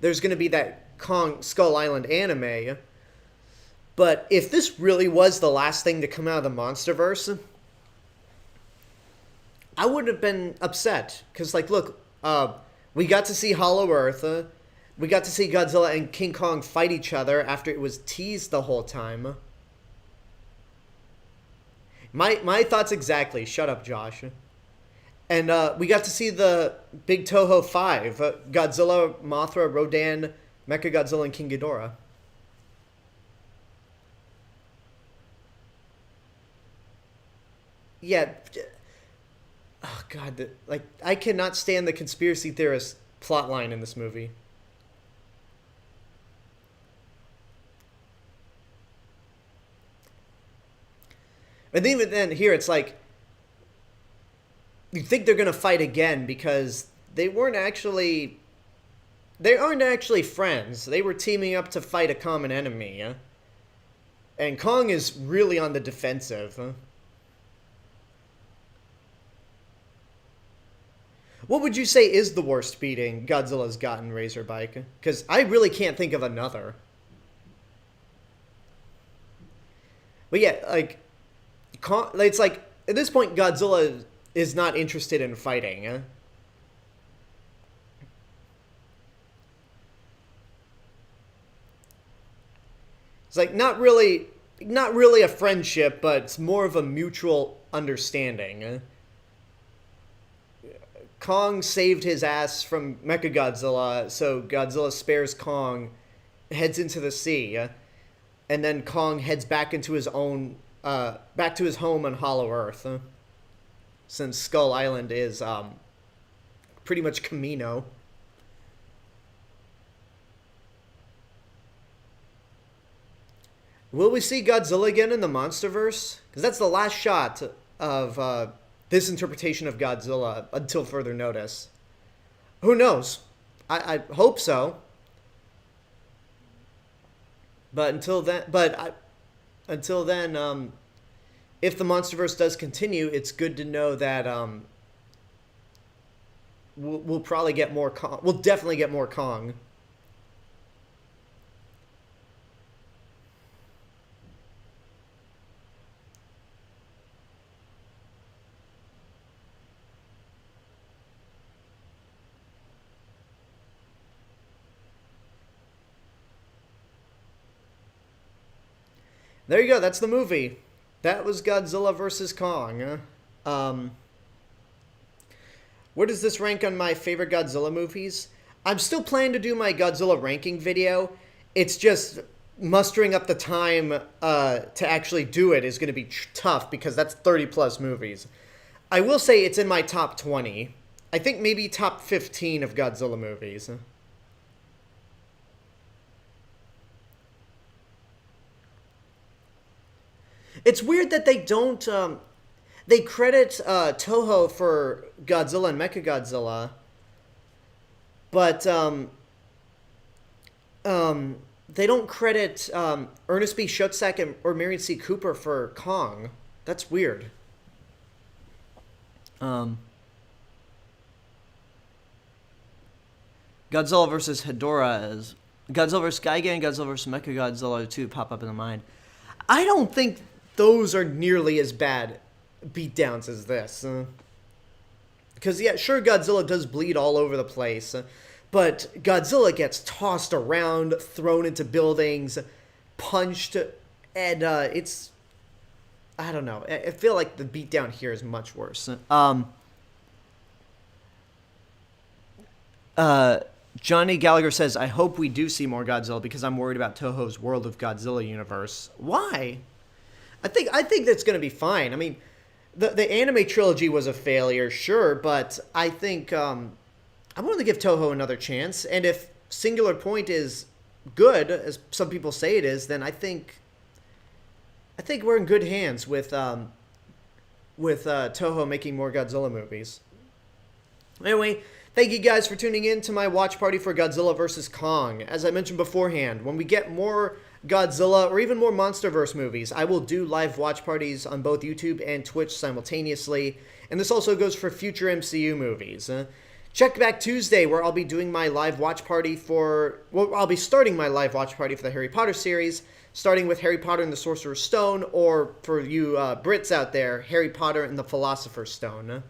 there's going to be that Kong Skull Island anime. But if this really was the last thing to come out of the MonsterVerse, I would have been upset. Because, like, look, we got to see Hollow Earth. We got to see Godzilla and King Kong fight each other after it was teased the whole time. My thoughts exactly. Shut up, Josh. And we got to see the Big Toho 5. Godzilla, Mothra, Rodan, Mechagodzilla, and King Ghidorah. Yeah. Oh, God. Like, I cannot stand the conspiracy theorist plotline in this movie. And even then, here, it's like, you think they're going to fight again because they aren't actually friends. They were teaming up to fight a common enemy. And Kong is really on the defensive. What would you say is the worst beating Godzilla's gotten, Razorbike? Because I really can't think of another. But yeah, like... It's like, at this point, Godzilla is not interested in fighting. It's like, not really a friendship, but it's more of a mutual understanding. Kong saved his ass from Mechagodzilla, so Godzilla spares Kong, heads into the sea, and then Kong heads back into his own... back to his home on Hollow Earth, since Skull Island is pretty much Camino. Will we see Godzilla again in the MonsterVerse? Because that's the last shot of this interpretation of Godzilla until further notice. Who knows? I hope so. But until then, if the MonsterVerse does continue, it's good to know that we'll probably get more Kong. We'll definitely get more Kong. There you go. That's the movie. That was Godzilla versus Kong. Um, where does this rank on my favorite Godzilla movies? I'm still planning to do my Godzilla ranking video. It's just mustering up the time to actually do it is going to be tough because that's 30 plus movies. I will say it's in my top 20. I think maybe top 15 of Godzilla movies. It's weird that they don't. They credit Toho for Godzilla and Mechagodzilla, but they don't credit Ernest B. Schutzak or Marion C. Cooper for Kong. That's weird. Godzilla versus Hedorah is Godzilla versus Gigan and Godzilla versus Mechagodzilla 2 pop up in the mind. I don't think those are nearly as bad beatdowns as this. Because, yeah, sure, Godzilla does bleed all over the place, but Godzilla gets tossed around, thrown into buildings, punched, and it's... I don't know. I feel like the beatdown here is much worse. Johnny Gallagher says, I hope we do see more Godzilla because I'm worried about Toho's World of Godzilla universe. Why? I think that's going to be fine. I mean, the anime trilogy was a failure, sure, but I think I'm willing to give Toho another chance. And if Singular Point is good, as some people say it is, then I think we're in good hands with Toho making more Godzilla movies. Anyway, thank you guys for tuning in to my watch party for Godzilla vs. Kong. As I mentioned beforehand, when we get more Godzilla or even more MonsterVerse movies, I will do live watch parties on both YouTube and Twitch simultaneously. And this also goes for future MCU movies. Check back Tuesday where I'll be doing my live watch party I'll be starting my live watch party for the Harry Potter series, starting with Harry Potter and the Sorcerer's Stone, or for you Brits out there, Harry Potter and the Philosopher's Stone.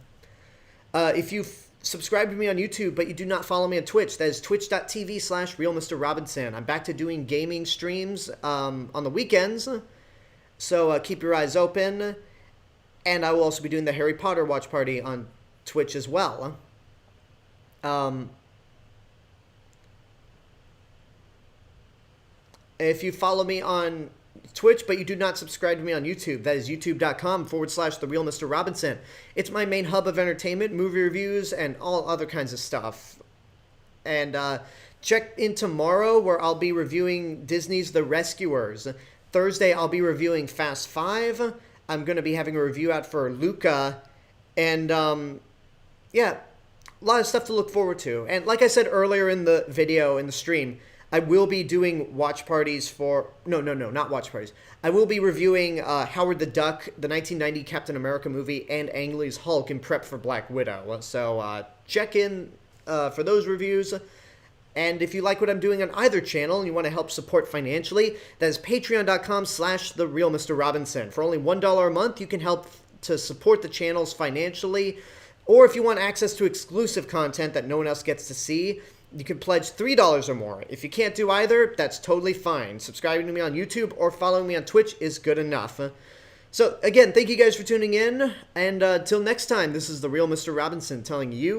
If you subscribe to me on YouTube, but you do not follow me on Twitch, that is twitch.tv/RealMrRobinson. I'm back to doing gaming streams on the weekends, so keep your eyes open. And I will also be doing the Harry Potter watch party on Twitch as well. If you follow me on Twitch, but you do not subscribe to me on YouTube, that is youtube.com/TheRealMrRobinson. It's my main hub of entertainment, movie reviews, and all other kinds of stuff. And check in tomorrow where I'll be reviewing Disney's The Rescuers. Thursday, I'll be reviewing Fast 5. I'm going to be having a review out for Luca. And, yeah, a lot of stuff to look forward to. And like I said earlier in the video, in the stream, I will be doing watch parties for... No, not watch parties. I will be reviewing Howard the Duck, the 1990 Captain America movie, and Ang Lee's Hulk in prep for Black Widow. So check in for those reviews. And if you like what I'm doing on either channel and you want to help support financially, that is patreon.com/TheRealMrRobinson. For only $1 a month, you can help to support the channels financially. Or if you want access to exclusive content that no one else gets to see, you can pledge $3 or more. If you can't do either, that's totally fine. Subscribing to me on YouTube or following me on Twitch is good enough. So, again, thank you guys for tuning in. And until next time, this is The Real Mr. Robinson telling you